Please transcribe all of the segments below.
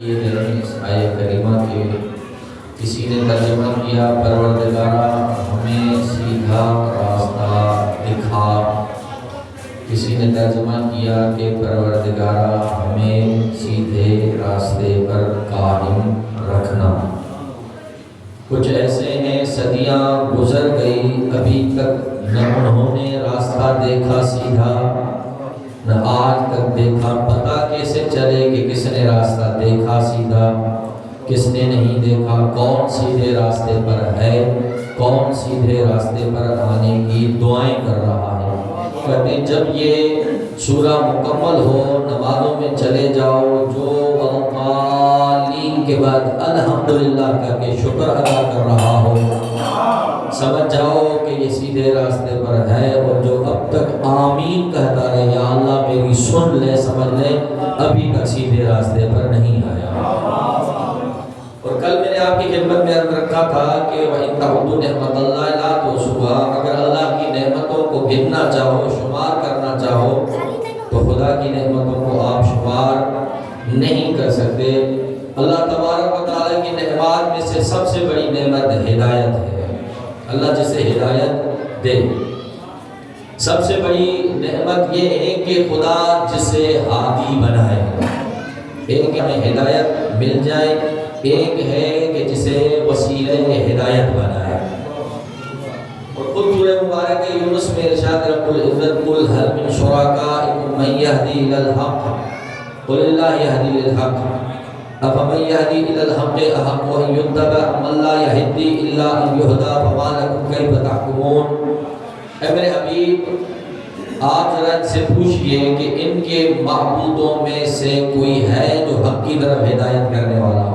یہ دن اس آیت کریمہ کے کسی نے ترجمہ کیا پروردگارا ہمیں سیدھا راستہ دکھا، کسی نے ترجمہ کیا کہ پروردگارا ہمیں سیدھے راستے پر قائم رکھنا۔ کچھ ایسے ہیں صدیاں گزر گئی ابھی تک نہ انہوں نے راستہ دیکھا سیدھا، نہ آج تک دیکھا۔ پتہ کیسے چلے کہ کس نے راستہ دیکھا سیدھا، کس نے نہیں دیکھا؟ کون سیدھے راستے پر ہے، کون سیدھے راستے پر آنے کی دعائیں کر رہا ہے۔ کہتے ہیں جب یہ سورہ مکمل ہو، نمازوں میں چلے جاؤ، جو والقالین کے بعد الحمدللہ کہہ کے شکر ادا کر رہا ہو، سمجھ جاؤ کہ یہ سیدھے راستے پر ہے۔ اور جو اب تک آمین کہتا رہے یا اللہ میری سن لے، سمجھ لے ابھی تک سیدھے راستے پر نہیں آیا۔ اور کل میں نے آپ کی خدمت میں عرض رکھا تھا کہ وَإِن تَعُدُّوا نِعْمَتَ اللَّهِ لَا تُحْصُوهَا، اگر اللہ کی نعمتوں کو گننا چاہو، شمار کرنا چاہو، تو خدا کی نعمتوں کو آپ شمار نہیں کر سکتے۔ اللہ تبارک و تعالیٰ کی نعمات میں سے سب سے بڑی نعمت ہدایت ہے۔ اللہ جسے ہدایت دے، سب سے بڑی نعمت یہ ہے کہ خدا جسے ہادی بنائے۔ ایک ہمیں ہدایت مل جائے، ایک ہے کہ جسے وسیلہ ہدایت بنائے۔ اور خود سورہ مبارک یونس میں ارشاد رب العزت قل هل من شرکائکم من یہدی الی الحق قل اللہ یہدی للحق افمن یہدی الی الحق احق ان یتبع من لا یہدی الا ان یہدی فما لکم کیف تحکمون۔ اے میرے حبیب آپ ذرا ان سے پوچھئے کہ ان کے معبودوں میں سے کوئی ہے جو حق کی طرف ہدایت کرنے والا ہو؟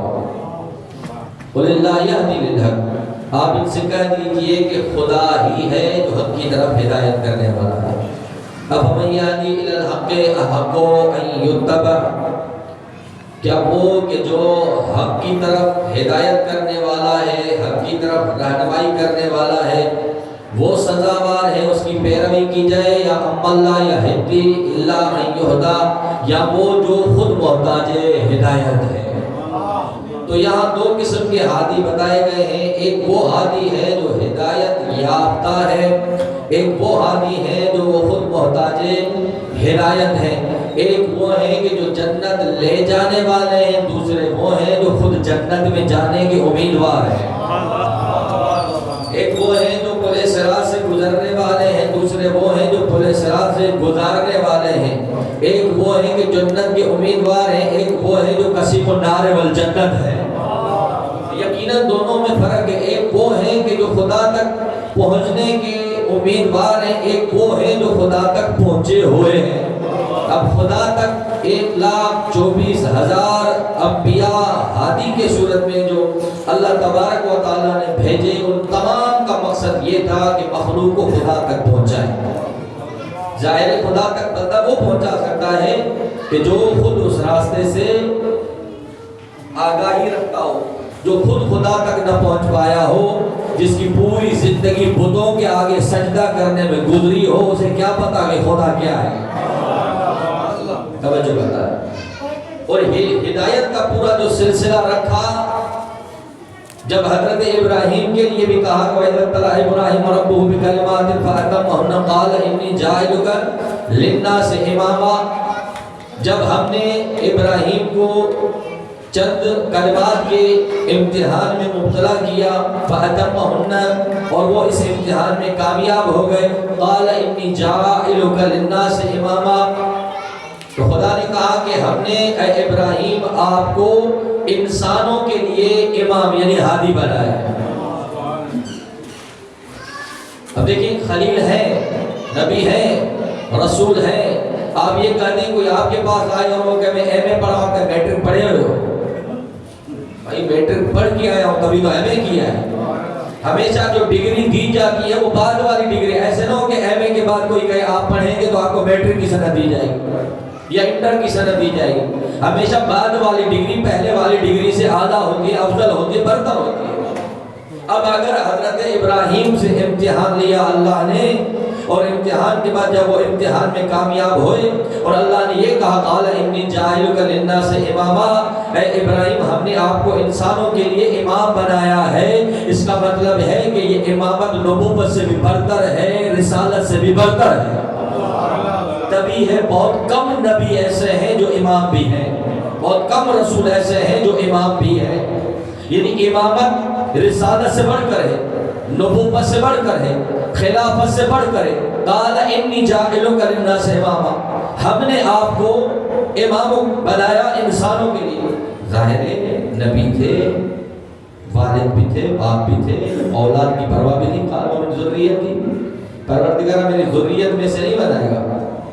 قل اللہ یہدی للحق، آپ ان سے کہہ دیجئے کہ خدا ہی ہے جو حق کی طرف ہدایت کرنے والا ہے۔ افمن یہدی الی الحق احق ان یتبع، کیا وہ کہ جو حق کی طرف ہدایت کرنے والا ہے، حق کی طرف رہنمائی کرنے والا ہے، وہ سزاوار ہے اس کی پیروی کی جائے، یا ام لا یہدی الا من یہدی، یا وہ جو خود محتاج ہدایت ہے۔ تو یہاں دو قسم کے ہادی بتائے گئے ہیں، ایک وہ ہادی ہے جو ہدایت یافتہ ہے، ایک وہ ہادی ہے جو وہ خود محتاج ہدایت ہے۔ ایک وہ ہیں کہ جو جنت لے جانے والے ہیں، دوسرے وہ ہیں جو خود جنت میں جانے کے امیدوار ہیں۔ ایک وہ ہیں جو پل صراط سے گزرنے والے ہیں، دوسرے وہ ہیں جو پل صراط سے گزارنے والے ہیں۔ ایک وہ ہیں کہ جنت کے امیدوار ہیں، ایک وہ ہے جو قصیب النار والجنت ہے۔ یقیناً دونوں میں فرق ہے، ایک وہ ہیں کہ جو خدا تک پہنچنے کے امیدوار ہیں، ایک وہ ہیں جو خدا تک پہنچے ہوئے ہیں۔ اب خدا تک 1,24,000 انبیاء ہادی کے صورت میں جو اللہ تبارک و تعالیٰ نے بھیجے، ان تمام کا مقصد یہ تھا کہ مخلوق کو خدا تک پہنچائے۔ ظاہر خدا تک بندہ وہ پہنچا سکتا ہے کہ جو خود اس راستے سے آگاہی رکھتا ہو، جو خود خدا تک نہ پہنچ پایا ہو، جس کی پوری زندگی بتوں کے آگے سجدہ کرنے میں گزری ہو، اسے کیا پتا کہ خدا کیا ہے؟ توجہ کرتا ہے۔ اور ہدایت کا پورا جو سلسلہ رکھا، جب حضرت ابراہیم کے لیے بھی کہا کہ وَإِذِ ابْتَلَىٰ إِبْرَاهِيمَ رَبُّهُ بِكَلِمَاتٍ فَأَتَمَّهُنَّ قَالَ إِنِّي جَاعِلُكَ لِلنَّاسِ إِمَامًا، جب ہم نے ابراہیم کو چند کلمات کے امتحان میں مبتلا کیا، فَأَتَمَّهُنَّ، اور وہ اس امتحان میں کامیاب ہو گئے، قَالَ إِنِّي جَاعِلُكَ لِلنَّاسِ إِمَامًا، تو خدا نے کہا کہ ہم نے اے ابراہیم آپ کو انسانوں کے لیے امام یعنی ہادی بنایا ہے۔ اب دیکھیں خلیل ہے، نبی ہے، رسول ہے، آپ یہ کہتے ہیں کوئی آپ کے پاس آئے اور وہ کہ میں ایم اے پڑھا کہ میٹرک پڑھے ہوئے ہو؟ بھائی میٹرک پڑھ کے آیا ہوں تبھی تو ایم اے کیا ہے۔ ہمیشہ جو ڈگری دی جاتی ہے وہ بعد والی ڈگری، ایسے نہ ہو کہ ایم اے کے بعد کوئی کہے آپ پڑھیں گے تو آپ کو میٹرک کی سند دی جائے گی یا انٹر کی سند دی جائے گی۔ ہمیشہ بعد والی ڈگری پہلے والی ڈگری سے اعلیٰ ہوتی ہے، افضل ہوتی ہے، برتر ہوتی ہے۔ اب اگر حضرت ابراہیم سے امتحان لیا اللہ نے اور امتحان کے بعد جب وہ امتحان میں کامیاب ہوئے اور اللہ نے یہ کہا قال انی جاعلک للناس اماما، اے ابراہیم ہم نے آپ کو انسانوں کے لیے امام بنایا ہے، اس کا مطلب ہے کہ یہ امامت نبوت سے بھی برتر ہے، رسالت سے بھی برتر ہے۔ تبھی ہے بہت کم نبی ایسے ہیں جو امام بھی ہیں، بہت کم رسول ایسے ہیں جو امام بھی ہیں، یعنی امامت رسالت سے بڑھ کر ہے، نبوت سے بڑھ کر ہے، خلافت سے بڑھ کر ہے۔ قال انی جاعلک للناس اماما، ہم نے آپ کو امام بنایا انسانوں کے لیے۔ ظاہر ہے نبی تھے، والد بھی تھے، باپ بھی تھے، اولاد کی پرواہ بھی نہیں، قال من ذریتی، پروردگار میری ذریت میں سے نہیں بنائے گا۔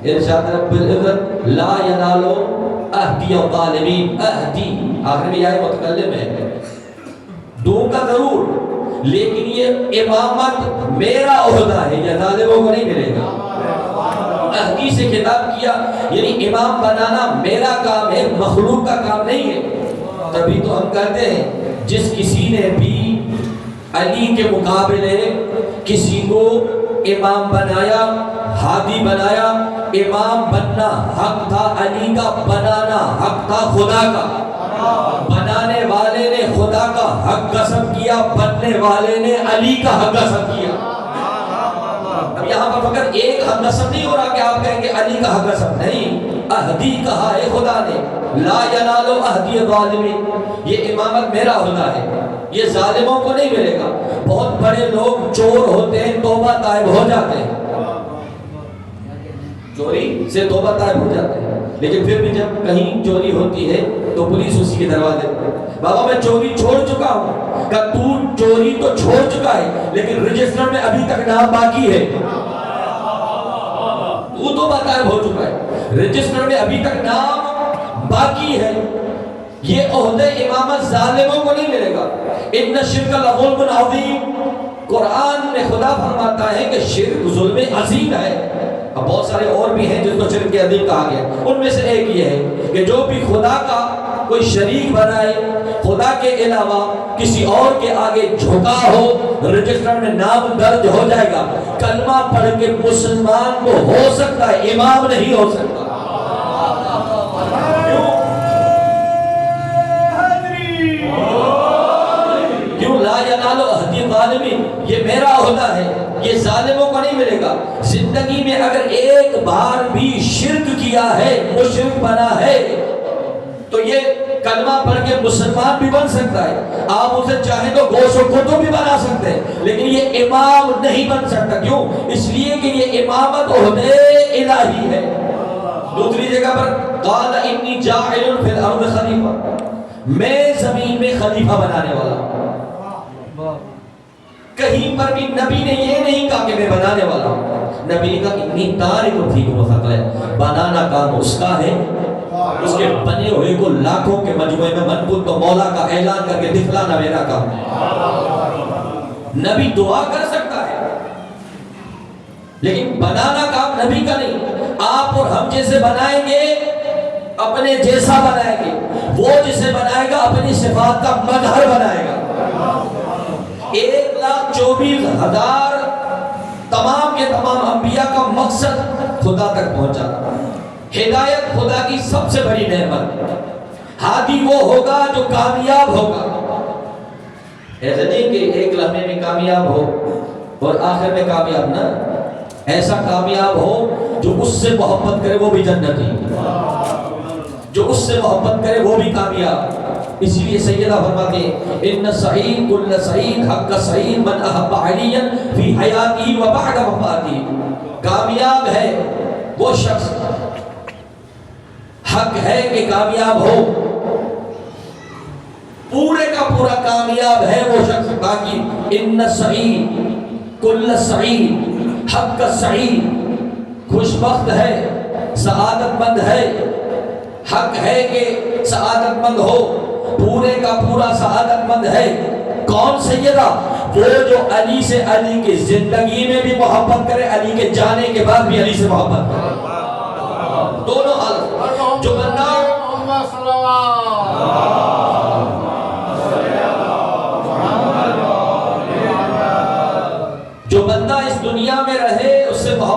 ارشاد رب العزت لا ینالو عہدی الظالمین، عہدی آخر میں یہ متکلم ہے، دوں کا ضرور، لیکن یہ امامت میرا عہدہ ہے، یہ ظالموں کو نہیں ملے گا۔ عہدی سے خطاب کیا، یعنی امام بنانا میرا کام ہے، مخلوق کا کام نہیں ہے۔ تبھی تو ہم کہتے ہیں جس کسی نے بھی علی کے مقابلے کسی کو امام بنایا، ہادی بنایا، امام بننا حق تھا علی کا، بنانا حق تھا خدا کا۔ بنانے والے نے خدا کا حق غصب کیا، بننے والے نے علی کا حق غصب کیا۔ اب یہاں پر فقط ایک حق غصب نہیں ہو رہا کہ آپ کہیں گے علی کا حق غصب، نہیں، عہدی کہا ہے خدا نے، لا ینالو عہدی الظالمین، یہ امامت میرا عہدہ ہے، یہ ظالموں کو نہیں ملے گا۔ بہت بڑے لوگ چور ہوتے ہیں، توبہ طائب ہو جاتے ہیں، چوری سے توبہ طائب ہو جاتے ہیں، لیکن پھر بھی جب کہیں چوری ہوتی ہے تو پولیس اسی کے دروازے پر، بابا میں چوری چھوڑ چکا ہوں، کہ تو چوری تو چھوڑ چکا ہے لیکن رجسٹر میں ابھی تک نام باقی ہے، تو توبہ طائب ہو چکا ہے، رجسٹر میں ابھی تک نام باقی ہے۔ یہ عہدہ امامت ظالموں کو نہیں ملے گا۔ ان الشرک لظلم عظیم، قرآن میں خدا فرماتا ہے کہ شرک ظلم عظیم ہے۔ اب بہت سارے اور بھی ہیں جن کو شرک عظیم کہا گیا، ان میں سے ایک یہ ہے کہ جو بھی خدا کا کوئی شریک بنائے، خدا کے علاوہ کسی اور کے آگے جھکا ہو، رجسٹر میں نام درج ہو جائے گا، کلمہ پڑھ کے مسلمان کو ہو سکتا ہے، امام نہیں ہو سکتا۔ کیوں؟ لا ینالو عہدی الظالمین، یہ میرا عہدہ ہے، یہ ظالموں کو نہیں ملے گا۔ زندگی میں اگر ایک بار بھی شرک کیا ہے، مشرک بنا ہے، تو یہ کلمہ پڑھ کے مسلمان بھی بن سکتا ہے، آپ اسے چاہیں تو گوشت و کتب بھی بنا سکتے ہیں، لیکن یہ امام نہیں بن سکتا۔ کیوں؟ اس لیے کہ یہ امامت عہدہ الہی ہے۔ دوسری جگہ پر قال انی جاعل فی الارض خلیفہ، میں زمین میں خلیفہ بنانے والا ہوں۔ کہیں پر بھی نبی نے یہ نہیں کہا کہ میں بنانے والا ہوں، نبی نے کہا انی تارک فیکم ثقلین، بنانا کام اس کا ہے، اس کے بنے ہوئے کو لاکھوں کے مجموعے میں منقول تو مولا کا اعلان کر کے دکھلانا میرا کام ہے۔ نبی دعا کر سکتا ہے لیکن بنانا کام نبی کا نہیں۔ آپ اور ہم جیسے بنائیں گے اپنے جیسا بنائیں گے، وہ جسے بنائے گا اپنی صفات کا مظہر بنائے گا۔ 1,24,000 تمام کے تمام انبیاء کا مقصد خدا تک پہنچانا، ہدایت خدا کی سب سے بڑی نعمت۔ ہادی وہ ہوگا جو کامیاب ہوگا، ایسا نہیں کہ ایک لمحے میں کامیاب ہو اور آخر میں کامیاب نہ، ایسا کامیاب ہو جو اس سے محبت کرے وہ بھی جنتی، جو اس سے محبت کرے وہ بھی کامیاب۔ اسی لیے سیدہ فرماتے ہیں ان سعید کل سعید حق سعید من احب علیا فی حیاتی و بعد وفاتی، کامیاب ہے وہ شخص، حق ہے کہ کامیاب ہو، پورے کا پورا کامیاب ہے وہ شخص۔ باقی ان سعید کل سعید حق سعید، خوش بخت ہے، سعادت مند ہے، حق ہے کہ سعادت مند ہو، پورے کا پورا سعادت مند ہے۔ کون سیدہ؟ وہ جو علی سے، علی کی زندگی میں بھی محبت کرے، علی کے جانے کے بعد بھی علی سے محبت کرے، دونوں حالت۔ جو بندہ جو بندہ اس دنیا میں رہے، اس سے محبت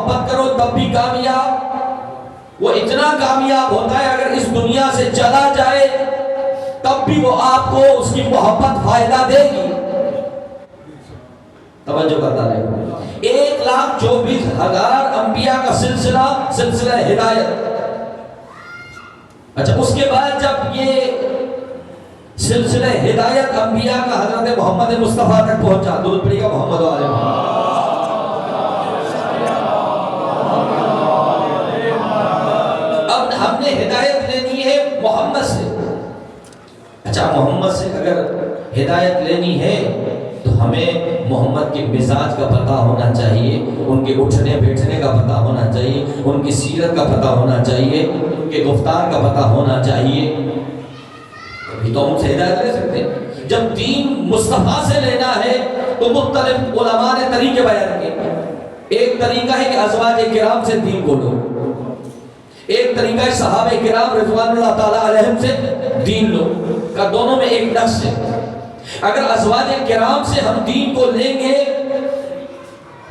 وہ اتنا کامیاب ہوتا ہے اگر اس دنیا سے چلا جائے تب بھی وہ آپ کو اس کی محبت فائدہ دے گی. توجہ کرتا رہے. 1,24,000 انبیاء کا سلسلہ ہدایت. اچھا اس کے بعد جب یہ سلسلہ ہدایت انبیاء کا حضرت محمد مصطفیٰ تک پہنچا، درود پڑھیے گا محمد و آل محمد. اب ہم نے ہدایت لینی ہے محمد سے. اچھا محمد سے اگر ہدایت لینی ہے تو ہمیں محمد کے مزاج کا پتہ ہونا چاہیے، ان کے اٹھنے بیٹھنے کا پتہ ہونا چاہیے، ان کی سیرت کا پتہ ہونا چاہیے، ان کے گفتار کا پتہ ہونا چاہیے. ابھی تو ہم سے ہدایت لے سکتے ہیں. جب دین مصطفیٰ سے لینا ہے تو مختلف علماء نے طریقے بیان کیے. ایک طریقہ ہے کہ ازواج کرام سے دین کو لو، ایک طریقہ ہے صحابہ کرام رضوان اللہ تعالیٰ علیہم سے دین لو. کا دونوں میں ایک نقص ہے. اگر ازواج کرام سے ہم دین کو لیں گے،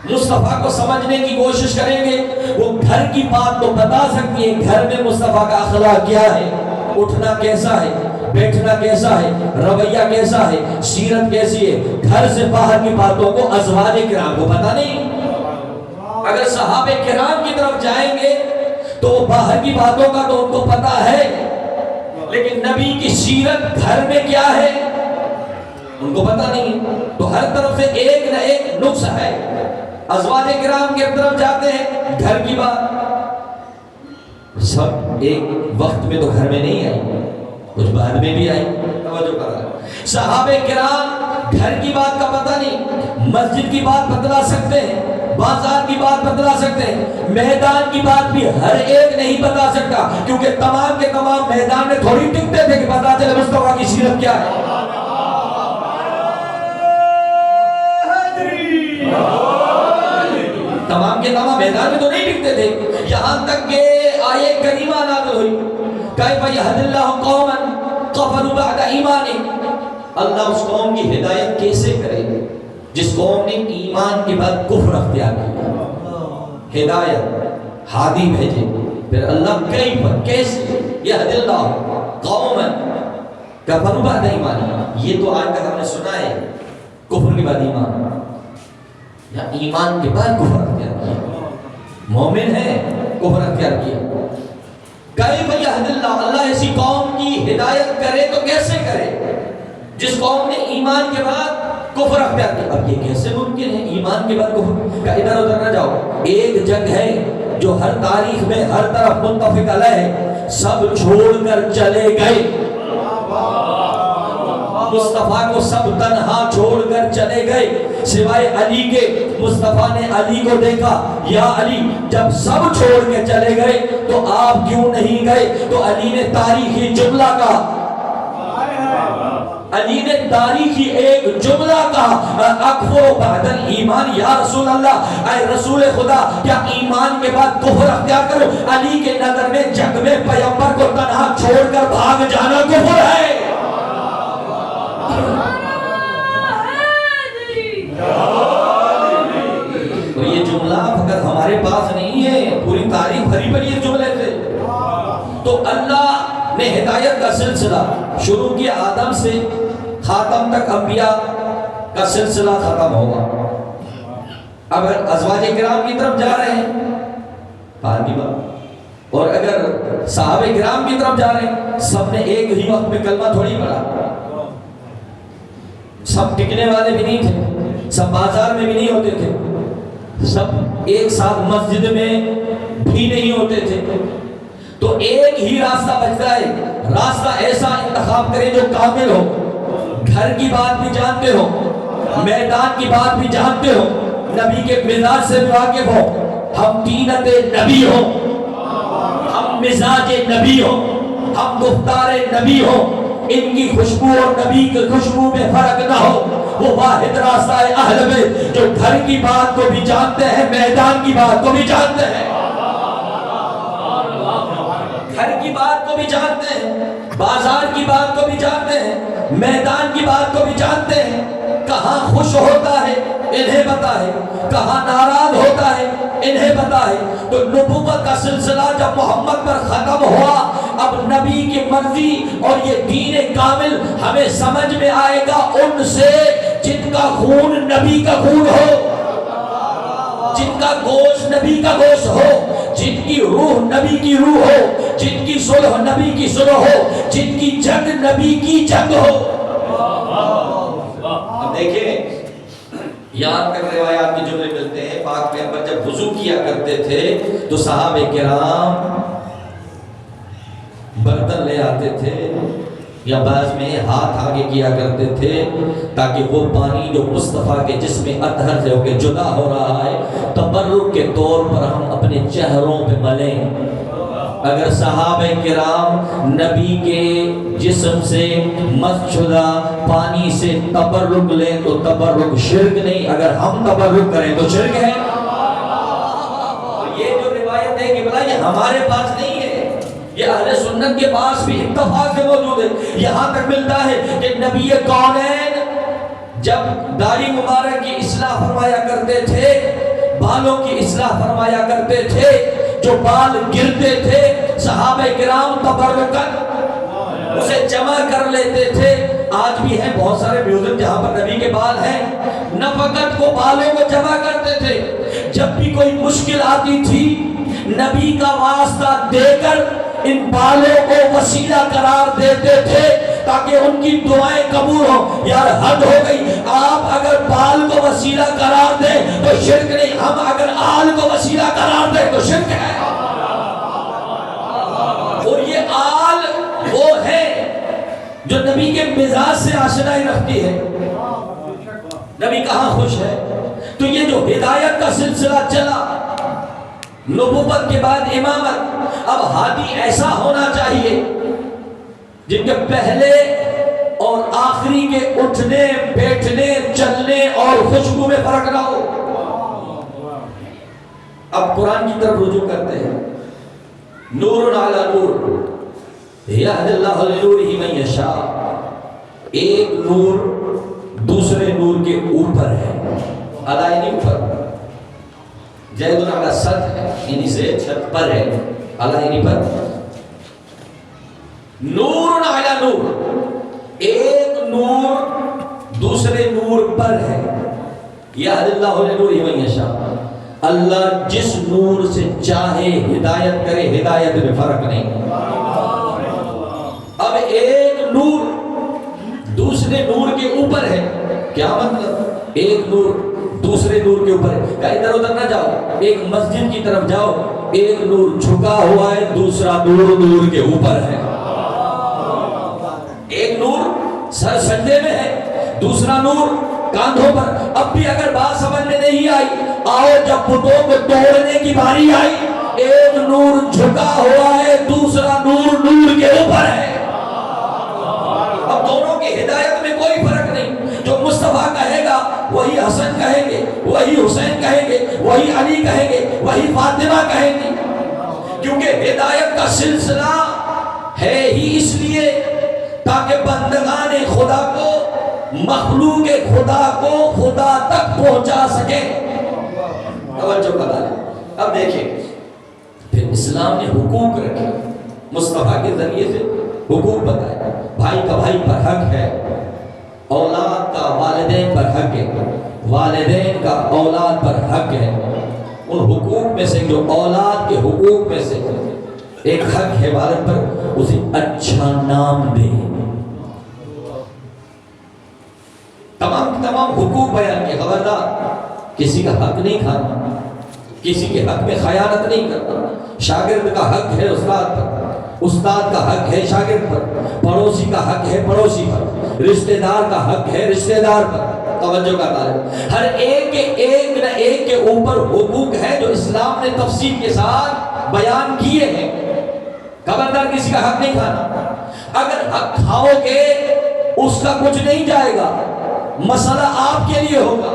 مصطفیٰ کو سمجھنے کی کوشش کریں گے، وہ گھر کی بات تو بتا سکتی ہے، گھر میں مصطفیٰ کا اخلاق کیا ہے، اٹھنا کیسا ہے، بیٹھنا کیسا ہے، رویہ کیسا ہے، سیرت کیسی ہے. گھر سے باہر کی باتوں کو ازواج کرام کو پتہ نہیں. اگر صحابہ کرام کی طرف جائیں گے تو باہر کی باتوں کا تو ان کو پتہ ہے، لیکن نبی کی سیرت گھر میں کیا ہے ان کو پتہ نہیں. تو ہر طرف سے ایک نہ ایک نقص ہے. ازواج کرام کی طرف جاتے ہیں، گھر کی بات سب ایک وقت میں تو گھر میں نہیں آئی، کچھ بعد میں بھی آئی. توجہ کرا. صحابہ کرام گھر کی بات کا پتہ نہیں، مسجد کی بات بتلا سکتے ہیں، بازار کی بات بتلا سکتے ہیں، میدان کی بات بھی ہر ایک نہیں بتا سکتا، کیونکہ تمام کے تمام میدان میں تھوڑی ٹکتے تھے کہ پتا چلے مصطفیٰ کی سیرت کیا ہے. تمام کے تمام میدان میں تو نہیں ٹکتے تھے. یہاں تک کہ آیے کریمہ نازل ہوئی، کیف یہد اللہ قوما کفروا بعد ایمانہم. اللہ اس قوم کی ہدایت کیسے کرے جس قوم نے ایمان کے بعد کفر اختیار کیا. ہدایت ہادی بھیجے، پھر اللہ کیسے یہد اللہ قوما کفروا بعد ایمانہم. یہ تو آج تک ہم نے سنا ہے کفر کے بعد ایمان، یا ایمان کے بعد کفر اختیار کیا. مومن ہے کفر اختیار کیا. کیف یہد اللہ، اللہ ایسی قوم کی ہدایت کرے تو کیسے کرے جس قوم نے ایمان کے بعد کفر اختیار کیا. اب یہ کیسے ممکن ہے ایمان کے بعد کفر کا؟ ادھر ادھر نہ جاؤ. ایک جنگ ہے جو ہر تاریخ میں ہر طرف متفق علیہ، سب چھوڑ کر چلے گئے. مصطفیٰ کو سب تنہا چھوڑ کر چلے گئے سوائے علی کے. مصطفیٰ نے علی کو دیکھا، یا علی جب سب چھوڑ کے چلے گئے تو آپ کیوں نہیں گئے؟ تو علی نے تاریخی جملہ کہا، علی نے تاریخی ایک جملہ کہا، اکفر بعد الایمان یا رسول اللہ، اے رسول خدا کیا ایمان کے بعد کفر اختیار کرو؟ علی کے نظر میں جنگ میں پیغمبر کو تنہا چھوڑ کر بھاگ جانا کفر ہے. تو یہ جملہ فقط ہمارے پاس نہیں ہے، پوری تاریخ بھری پڑی ہے جملے سے. تو اللہ نے ہدایت کا سلسلہ شروع کیا آدم سے، خاتم تک انبیاء کا سلسلہ ختم ہوگا. اب ازواج کرام کی طرف جا رہے ہیں بعد کی بات، اور اگر صحابہ کرام کی طرف جا رہے ہیں، سب نے ایک ہی وقت میں کلمہ تھوڑی پڑھا. سب ٹکنے والے بھی نہیں تھے، سب بازار میں بھی نہیں ہوتے تھے، سب ایک ساتھ مسجد میں بھی نہیں ہوتے تھے. تو ایک ہی راستہ بچتا ہے، راستہ ایسا انتخاب کریں جو کامل ہو، گھر کی بات بھی جانتے ہو، میدان کی بات بھی جانتے ہو، نبی کے مزاج سے بھی واقف ہو. ہم طینت نبی ہو، ہم مزاج نبی ہو، ہم گفتار نبی ہو، ان کی خوشبو اور نبی کی خوشبو میں فرق نہ ہو. وہ واحد راستہ ہے اہل بیت جو گھر کی بات کو بھی جانتے ہیں، میدان کی بات کو بھی جانتے ہیں، گھر کی بات کو بھی جانتے ہیں، بازار کی بات کو بھی جانتے ہیں، میدان کی بات کو بھی جانتے ہیں. کہاں خوش ہوتا ہے انہیں پتا ہے، کہاں ناراض ہوتا ہے انہیں بتائے۔ تو نبوت کا سلسلہ جب محمد پر ختم ہوا، اب نبی کی مرضی اور یہ دین کامل ہمیں سمجھ میں آئے گا ان سے جن کا خون نبی کا خون ہو، جن کا گوشت نبی کا گوشت ہو، جن کی روح نبی کی روح ہو، جن کی صلح نبی کی صلح ہو، جن کی جنگ نبی کی جنگ ہو۔ اب دیکھیں یہاں تک روایات کے جملے ملتے ہیں، پاک پیغمبر جب وضو کیا کرتے تھے تو صحابہ کرام برتن لے آتے تھے یا بعض میں ہاتھ آگے کیا کرتے تھے تاکہ وہ پانی جو مصطفیٰ کے جسم اطہر سے ہو کے جدا ہو رہا ہے تبرک کے طور پر ہم اپنے چہروں پہ ملیں۔ اگر صحابہ کرام نبی کے جسم سے مس شدہ پانی سے تبرک لیں تو تبرک شرک نہیں، اگر ہم تبرک کریں تو شرک ہے۔ یہ جو روایت ہے کہ بلا یہ ہمارے پاس نہیں ہے، یہ اہل سنت کے پاس بھی اتفاق سے موجود ہے۔ یہاں تک ملتا ہے کہ نبی کونین جب داڑھی مبارک کی اصلاح فرمایا کرتے تھے، بالوں کی اصلاح فرمایا کرتے تھے، جو بال گرتے تھے صحابہ کرام تبرکن اسے جمع کر لیتے تھے۔ آج بھی ہیں بہت سارے میوزیم جہاں پر نبی کے بال ہیں، نہ فقط وہ بالوں کو جمع کرتے تھے، جب بھی کوئی مشکل آتی تھی نبی کا واسطہ دے کر ان بالوں کو وسیلہ قرار دیتے تھے تاکہ ان کی دعائیں قبول ہوں۔ یار حد ہو گئی، آپ اگر بال کو وسیلہ قرار دیں تو شرک نہیں، ہم اگر آل کو وسیلہ قرار دیں تو شرک ہے۔ اور یہ آل وہ ہے جو نبی کے مزاج سے آشنائی رکھتی ہے۔ نبی کہاں خوش ہے؟ تو یہ جو ہدایت کا سلسلہ چلا، نبوت کے بعد امامت، اب ہادی ایسا ہونا چاہیے جن کے پہلے اور آخری کے اٹھنے بیٹھنے چلنے اور خوشبو میں فرق نہ ہو۔ اب قرآن کی طرف رجوع کرتے ہیں، نور علی نور یہدی اللہ لنورہ من یشاء۔ ایک نور دوسرے نور کے اوپر ہے، علی نہیں اوپر، زید علی سطح ہے، یعنی زید چھت پر ہے، علی نہیں پر۔ نور علی نور، ایک نور دوسرے نور پر ہے، یہدی اللہ لنورہ من یشاء۔ اللہ جس نور سے چاہے ہدایت کرے، ہدایت میں فرق نہیں۔ اب ایک نور دوسرے نور کے اوپر ہے، کیا مطلب؟ ایک نور دوسرے نور کے اوپر ہے، کہیں ادھر ادھر نہ جاؤ، ایک مسجد کی طرف جاؤ، ایک نور جھکا ہوا ہے، دوسرا نور نور کے اوپر ہے۔ ایک نور سر سجدے میں ہے، دوسرا نور کاندھوں پر۔ اب بھی اگر بات سمجھ میں نہیں آئی، آؤ جب بتوں کو توڑنے کی باری آئی، ایک نور جھکا ہوا ہے، دوسرا نور نور کے اوپر ہے۔ اب دونوں کی ہدایت میں کوئی فرق نہیں، جو مصطفیٰ کہے گا وہی حسن کہیں گے، وہی حسین کہیں گے، وہی علی کہیں گے، وہی فاطمہ کہیں گے، کیونکہ ہدایت کا سلسلہ ہے ہی اس لیے تاکہ بندگان خدا کو، مخلوق خدا کو خدا تک پہنچا سکے۔ توجہ کرا لیں۔ اب دیکھیں پھر اسلام نے حقوق رکھے، مصطفیٰ کے ذریعے سے حقوق بتائے۔ بھائی کا بھائی پر حق ہے، اولاد کا والدین پر حق ہے، والدین کا اولاد پر حق ہے۔ ان حقوق میں سے جو اولاد کے حقوق میں سے ایک حق ہے والد پر، اسے اچھا نام دے۔ تمام حقوق بیان کے، خبردار کسی کا حق نہیں کھانا، کسی کے حق میں خیانت نہیں کرنا، شاگرد کا حق ہے استاد پر، استاد کا حق ہے شاگرد پر، پڑوسی کا حق ہے پڑوسی پر، رشتہ دار کا حق ہے رشتہ دار پر۔ توجہ کا طالب، ہر ایک کے ایک نہ ایک کے اوپر حقوق ہے جو اسلام نے تفصیل کے ساتھ بیان کیے ہیں۔ خبردار کسی کا حق نہیں کھانا، اگر حق کھاؤ گے اس کا کچھ نہیں جائے گا، مسئلہ آپ کے لیے ہوگا۔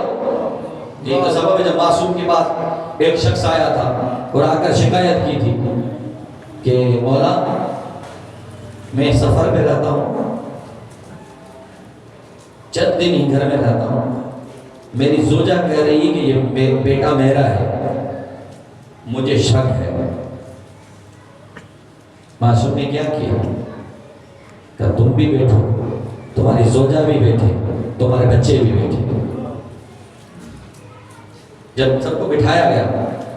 یہ تو سبب ہے جب معصوم کے پاس ایک شخص آیا تھا اور آ کر شکایت کی تھی کہ مولا میں سفر پہ رہتا ہوں، چند دن ہی گھر میں رہتا ہوں، میری زوجہ کہہ رہی ہے کہ یہ بیٹا میرا ہے، مجھے شک ہے۔ معصوم نے کیا کیا کہ تم بھی بیٹھو، تمہاری زوجہ بھی بیٹھے، تمہارے بچے بھی بیٹھے۔ جب سب کو بٹھایا گیا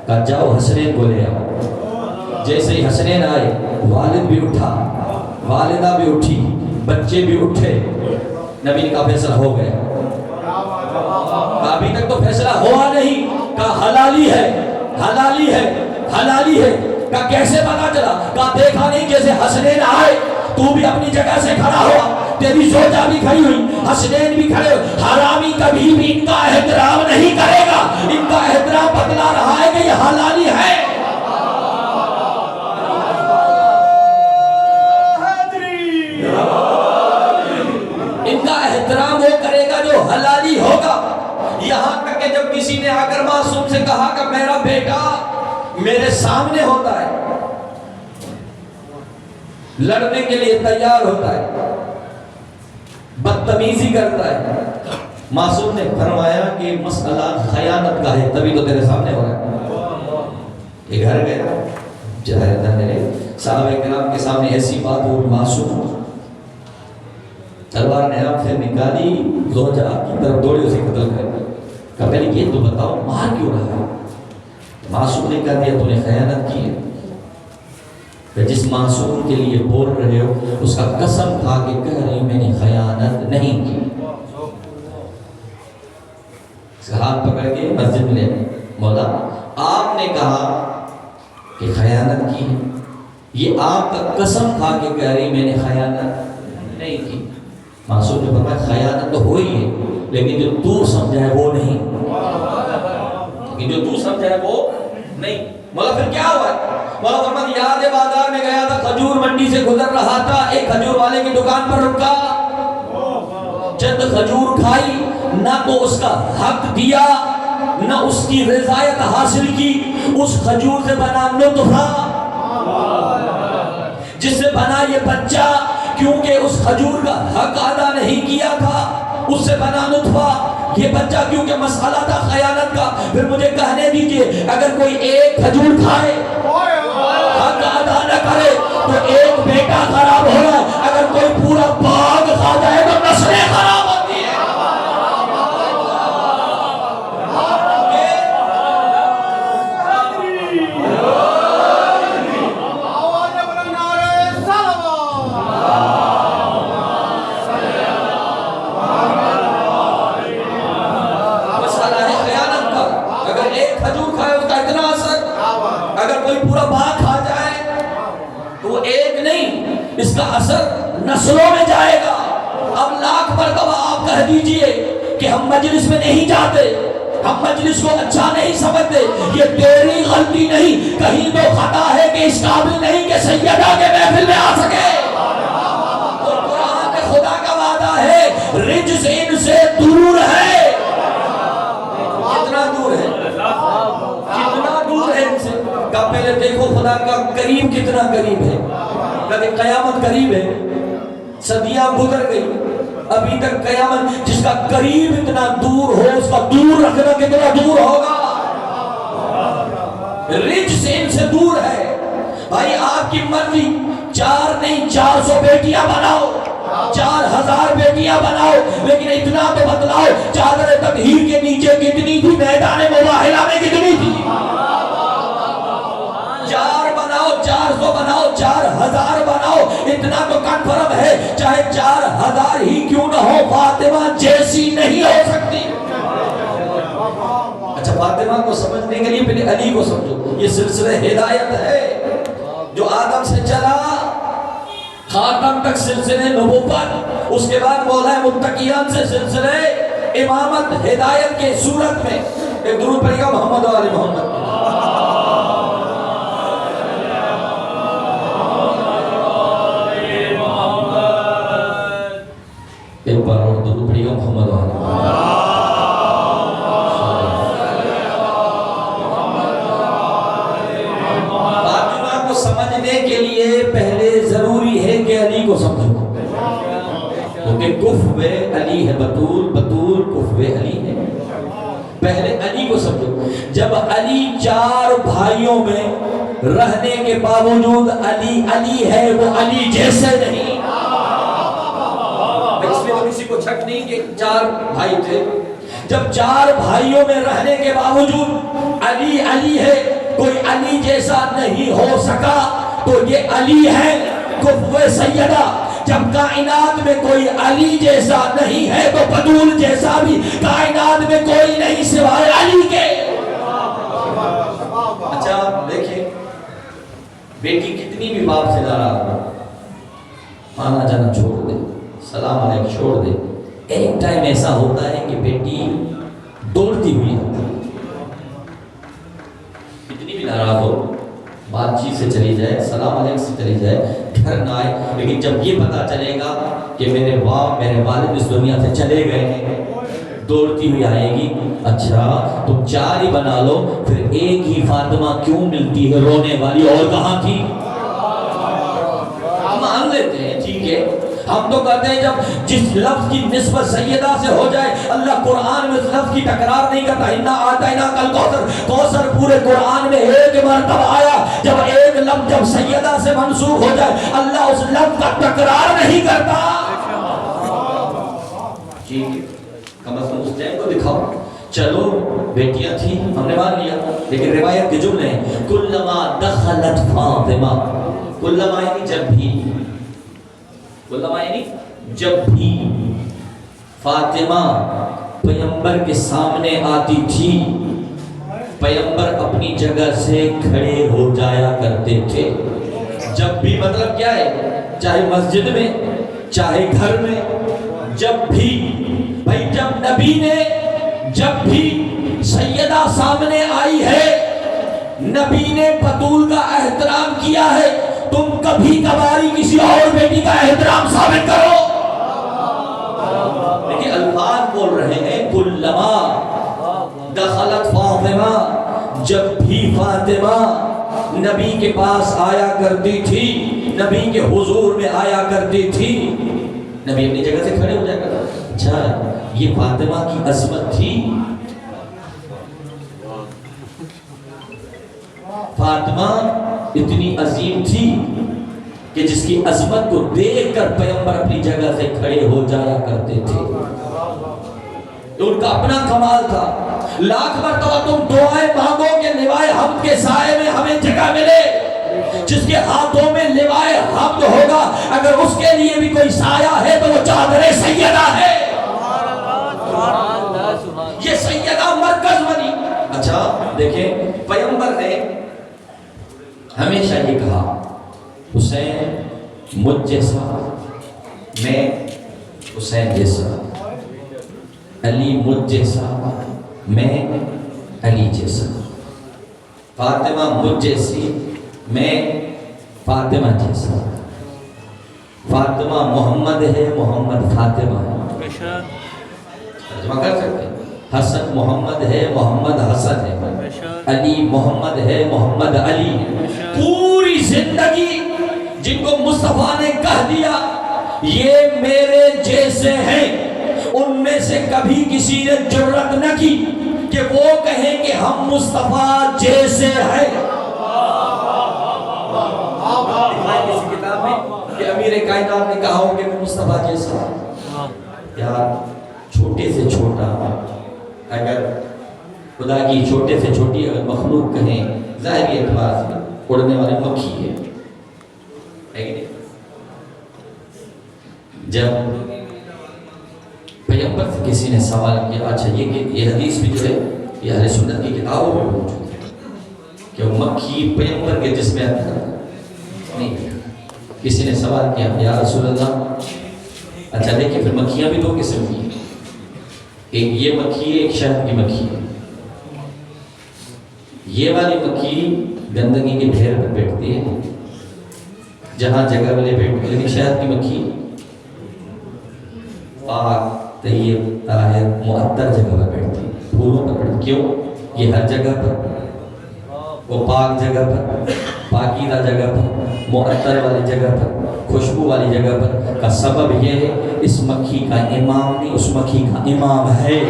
کہا جاؤ حسنین کو لے آؤ۔ جیسے ہی حسنین آئے والد بھی اٹھا، والدہ بھی اٹھی، بچے بھی اٹھے۔ نبی کا فیصلہ ہو گیا۔ ابھی تک تو فیصلہ ہوا نہیں، کہا حلالی ہے، حلالی ہے، حلالی ہے۔ کہا کیسے پتا چلا؟ کہا دیکھا نہیں جیسے حسنین آئے تو بھی اپنی جگہ سے کھڑا ہوا، تیری زوجہ بھی کھڑی ہوئی، حسنین بھی کھڑے ہوئے۔ حرامی کبھی بھی ان کا احترام نہیں کرے گا، ان کا احترام بتلا رہا ہے کہ یہ حلالی ہے۔ ان کا احترام وہ کرے گا جو حلالی ہوگا۔ یہاں تک کہ جب کسی نے آ کر معصوم سے کہا کہ میرا بیٹا میرے سامنے ہوتا ہے، لڑنے کے لیے تیار ہوتا ہے، بدتمیزی کرتا ہے، معصوم نے فرمایا کہ مسئلہ خیانت کا ہے، تبھی تو تیرے سامنے ہو رہا ہے۔ یہ گھر گیا صحابہ کرام کے سامنے ایسی بات ہو، معصوم تلوار نے آپ سے نکالی، زوجہ کی طرف دوڑی، اسے قتل کر دیا۔ کہا پہلے یہ تو بتاؤ مار کیوں رہا ہے؟ معصوم نے کہا دیا تو نے خیانت کی ہے۔ جس معصوم کے لیے بول رہے ہو اس کا قسم کھا کے کہہ رہی میں نے خیانت نہیں کی۔ اس کا ہاتھ پکڑ کے مسجد میں لے، مولا آپ نے کہا کہ خیانت کی ہے، یہ آپ کا قسم کھا کے کہہ رہی میں نے خیانت نہیں کی۔ معصوم نے فرمایا خیانت تو ہوئی ہے لیکن جو تو سمجھا ہے وہ نہیں، لیکن جو تو سمجھا ہے وہ نہیں۔ مولا پھر کیا ہوا ہے؟ مولا فرمایا یاد بازار میں گیا تھا، کھجور منڈی سے گزر رہا تھا، ایک کھجور والے کی دکان پر رکا، چند کھجور کھائی، نہ تو اس کا حق دیا نہ اس کی رضایت حاصل کی۔ اس کھجور سے بنا نطفہ، جس سے بنا یہ بچہ، کیونکہ اس کھجور کا حق ادا نہیں کیا تھا، اس سے بنا نطفہ یہ بچہ، کیونکہ مسئلہ تھا خیانت کا۔ پھر مجھے کہنے دیجئے اگر کوئی ایک کھجور کھائے حق ادا نہ کرے تو ایک بیٹا خراب ہو رہا ہے، اگر کوئی پورا باغ کھا جائے تو نسلیں خراب ہوتی ہیں۔ اس کا اثر نسلوں میں جائے گا۔ اب لاکھ مرتبہ آپ کہہ دیجئے کہ ہم مجلس میں نہیں جاتے، ہم مجلس کو اچھا نہیں سمجھتے، یہ تیری غلطی نہیں، کہیں تو خطا ہے کہ اس قابل نہیں کہ سیدہ کے محفل میں آ سکے۔ اور قرآن میں خدا کا وعدہ ہے رجس ان سے دور ہے۔ کتنا دور ہے؟ کتنا دور ہے ان سے؟ کہ پہلے دیکھو خدا کا قریب کتنا قریب ہے، کہ قیامت قریب ہے، صدیاں گزر گئی، ابھی تک قیامت، جس کا قریب اتنا دور ہو اس کا دور رکھنا کتنا دور ہوگا۔ رچ سے ان سے دور ہے۔ بھائی آپ کی مرضی، 4 نہیں 400 بیٹیاں بناؤ، 4000 بیٹیاں بناؤ، لیکن اتنا تو بتلاؤ چادر تطہیر کے نیچے کتنی تھی، میدان مباہلہ میں کتنی تھی؟ 4 بناؤ، 400 بناؤ، 4000 بناؤ، اتنا تو کنفرم ہے، چاہے 4000 ہی کیوں نہ ہو، فاطمہ جیسی نہیں ہو سکتی۔ اچھا فاطمہ کو سمجھنے کے لیے پہلے علی کو سمجھو۔ یہ سلسلہ ہدایت ہے جو آدم سے چلا خاتم تک، سلسلہ نبوت، اس کے بعد مولا متقیان سے سلسلہ امامت ہدایت کے صورت میں۔ ایک درود پڑھیے گا محمد و آل محمد۔ ایک بار اور درود پڑھیے گا محمد و آل محمد۔ فاطمہ کو سمجھنے کے لیے پہلے ضروری ہے کہ علی کو سمجھو، کیونکہ کفو علی ہے بطول، بطول کفو علی ہے۔ پہلے علی کو سمجھو. جب علی 4 بھائیوں میں رہنے کے باوجود علی علی ہے، وہ علی جیسے نہیں. اس میں تو کسی کو شک نہیں کہ 4 بھائی تھے. جب 4 بھائیوں میں رہنے کے باوجود علی علی ہے، کوئی علی جیسا نہیں ہو سکا، تو یہ علی ہے کفو سیدہ. جب کائنات میں کوئی علی جیسا نہیں ہے تو بدول جیسا بھی کائنات میں کوئی نہیں سوائے علی کے. اچھا دیکھیں، بیٹی کتنی بھی باپ سے ناراض ہو، آنا جانا چھوڑ دے، سلام علیکم چھوڑ دے، ایک ٹائم ایسا ہوتا ہے کہ بیٹی دوڑتی ہوئی آتی ہے. کتنی بھی ناراض ہو، بات چیت سے چلی جائے، سلام علیکم سے چلی جائے، گھر نہ آئے، لیکن جب یہ پتا چلے گا کہ میرے باپ میرے والد اس دنیا سے چلے گئے ہیں، دوڑتی ہوئی آئے گی. اچھا تم 4 ہی بنا لو، پھر ایک ہی فاطمہ کیوں ملتی ہے رونے والی، اور کہاں تھی؟ مان لیتے ہیں ٹھیک ہے، ہم تو کہتے ہیں جب جس لفظ کی نسبت سیدہ سے ہو جائے، اللہ قرآن میں اس لفظ کی تکرار نہیں کرتا. اِنَّا أَعْطَيْنَاكَ الْكَوْثَرَ، کوثر پورے قرآن میں ایک مرتبہ آیا. جب ایک لفظ جب سیدہ سے منسوخ ہو جائے، اللہ اس لفظ کا تکرار نہیں کرتا. ٹھیک ہے، کم از کم اس ٹائم کو دکھاؤ. چلو بیٹیاں تھیں، ہم نے مان لیا، لیکن روایت کے جملے ہیں کلما دخلت فاطمہ، کلما یعنی جب بھی، کلما یعنی جب بھی فاطمہ پیغمبر کے سامنے آتی تھی، پیغمبر اپنی جگہ سے کھڑے ہو جایا کرتے تھے. جب بھی مطلب کیا ہے؟ چاہے مسجد میں، چاہے گھر میں، جب بھی. بھائی جب نبی نے جب بھی سیدہ سامنے آئی ہے، نبی نے بطول کا احترام کیا ہے، تم کبھی کبھاری کسی اور بیٹی کا احترام ثابت کرو. لیکن الفاظ بول رہے ہیں کلما دخلت فاطمہ، جب بھی فاطمہ نبی کے پاس آیا کرتی تھی، نبی کے حضور میں آیا کرتی تھی، نبی اپنی جگہ سے کھڑے ہو جایا کرتا. اچھا یہ فاطمہ کی عظمت تھی. فاطمہ اتنی عظیم تھی کہ جس کی عظمت کو دیکھ کر پیغمبر اپنی جگہ سے کھڑے ہو جایا کرتے تھے. تو ان کا اپنا کمال تھا. لاکھ مرتبہ تم دعائیں مانگو کہ لوائے حمد کے سائے میں ہمیں جگہ ملے. جس کے ہاتھوں میں لوائے حمد ہوگا، اگر اس کے لیے بھی کوئی سایہ ہے تو وہ چادر سیدہ ہے. یہ سیدہ مرکز بنی. اچھا دیکھیں، پیغمبر نے ہمیشہ یہ کہا حسین مجھ جیسا، میں حسین جیسا، علی مجھ جیسا، میں علی جیسا، فاطمہ مجھ جیسی، میں فاطمہ جیسا. فاطمہ محمد ہے، محمد فاطمہ ہے. ترجمہ کر سکتے ہیں. حسن محمد ہے، محمد حسن ہے. علی محمد ہے، محمد علی ہے. پوری زندگی جن کو مصطفیٰ نے کہہ دیا یہ میرے جیسے ہیں، ان میں سے کبھی کسی نے جرأت نہ کی کہ وہ کہیں کہ ہم مصطفیٰ جیسے ہیں. کسی کتاب میں کہ امیر کائنات نے کہا ہو کہ میں مصطفیٰ جیسا. یار چھوٹے سے چھوٹا، اگر خدا کی چھوٹے سے چھوٹی اگر مخلوق کہیں، ظاہری اعتبار سے اڑنے والی مکھی ہے. جب پیغمبر سے کسی نے سوال کیا، اچھا یہ حدیث بھی جو ہے یہ اہل سنت کی کتابوں میں موجود ہے کہ مکھی پیغمبر کے جسم میں نہیں. کسی نے سوال کیا یا رسول اللہ، اچھا دیکھیں پھر مکھیاں بھی 2 قسم کی ہیں، ایک یہ مکھی ہے، ایک شہد کی مکھی ہے. یہ والی مکھی گندگی کے ڈھیر پر بیٹھتی ہے، جہاں جگہ ملے بیٹھتی ہے. لیکن شہد کی مکھی پاک طیب طاہر معطر جگہ پر بیٹھتی ہے، پھولوں پر بیٹھتی. کیوں؟ یہ ہر جگہ پر، وہ پاک جگہ پر، پاکیزہ جگہ پر، معطر والی جگہ پر، خوشبو والی جگہ پر. کا سبب یہ ہے اس مکھی کا امام نہیں، اس مکھی کا امام ہے.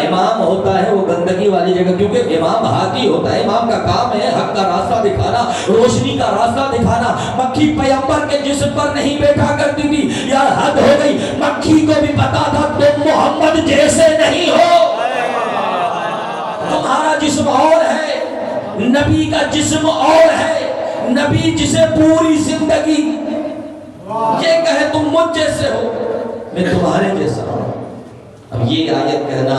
امام ہوتا ہے وہ گندگی والی جگہ، کیونکہ امام ہادی ہوتا ہے، امام کا کام ہے حق کا راستہ دکھانا، روشنی کا راستہ دکھانا۔ مکھی پیغمبر کے جسم پر نہیں بیٹھا کرتی تھی، یار حد ہو گئی، مکھی کو بھی پتا تھا تم محمد جیسے نہیں ہو، تمہارا جسم اور ہے، نبی کا جسم اور ہے۔ نبی جسے پوری زندگی یہ کہے تم مجھ جیسے ہو، میں تمہارے جیسا ہوں۔ اب یہ آیت کہنا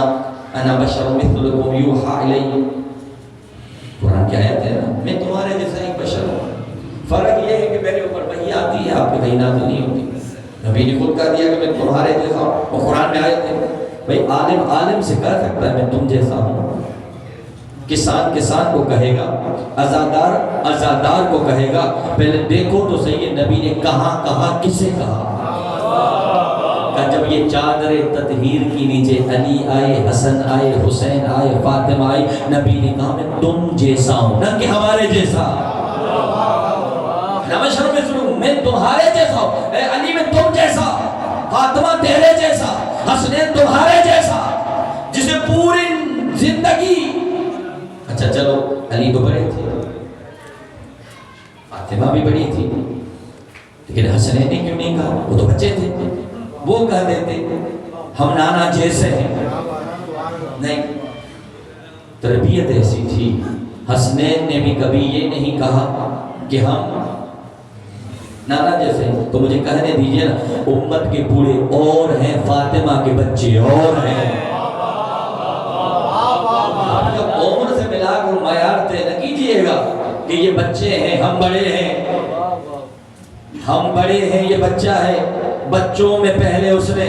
انا بشر مثلکم یوحی الی، قرآن کی آیت ہے نا، میں تمہارے جیسا ایک بشر ہوں، فرق یہ ہے کہ میرے اوپر وحی آتی ہے، آپ پہ وحی نازل نہیں ہوتی۔ نبی نے خود کہہ دیا کہ میں تمہارے جیسا ہوں، اور قرآن میں آیت ہے بھئی عالم سے کہہ سکتا ہے میں تم جیسا ہوں، کسان کو کہے گا، ازادار کو کہے گا، پہلے دیکھو تو صحیح نبی نے کہاں کسے کہا؟ جب یہ چادر تطہیر کی نیچے علی آئے، حسن آئے، حسین آئے، فاطمہ آئے، نبی نے کہا میں تم جیسا ہوں، نہ کہ ہمارے جیسا، میں تمہارے جیسا ہوں، اے علی میں تم جیسا، فاطمہ تیرے جیسا، حسنین تمہارے جیسا، جسے پوری زندگی۔ اچھا چلو علی تو بڑے تھے، فاطمہ بھی بڑی تھی، لیکن حسنین نے کیوں نہیں کہا؟ وہ تو بچے تھے، وہ کہہ دیتے ہم نانا جیسے ہیں، نہیں، تربیت ایسی تھی۔ حسنین نے بھی کبھی یہ نہیں کہا کہ ہم نانا جیسے ہیں، تو مجھے کہنے دیجئے نا، امت کے بوڑھے اور ہیں، فاطمہ کے بچے اور ہیں، جب عمر سے ملا کر معیار طے نہ کیجئے گا کہ یہ بچے ہیں ہم بڑے ہیں، ہم بڑے ہیں یہ بچہ ہے۔ بچوں میں پہلے اس نے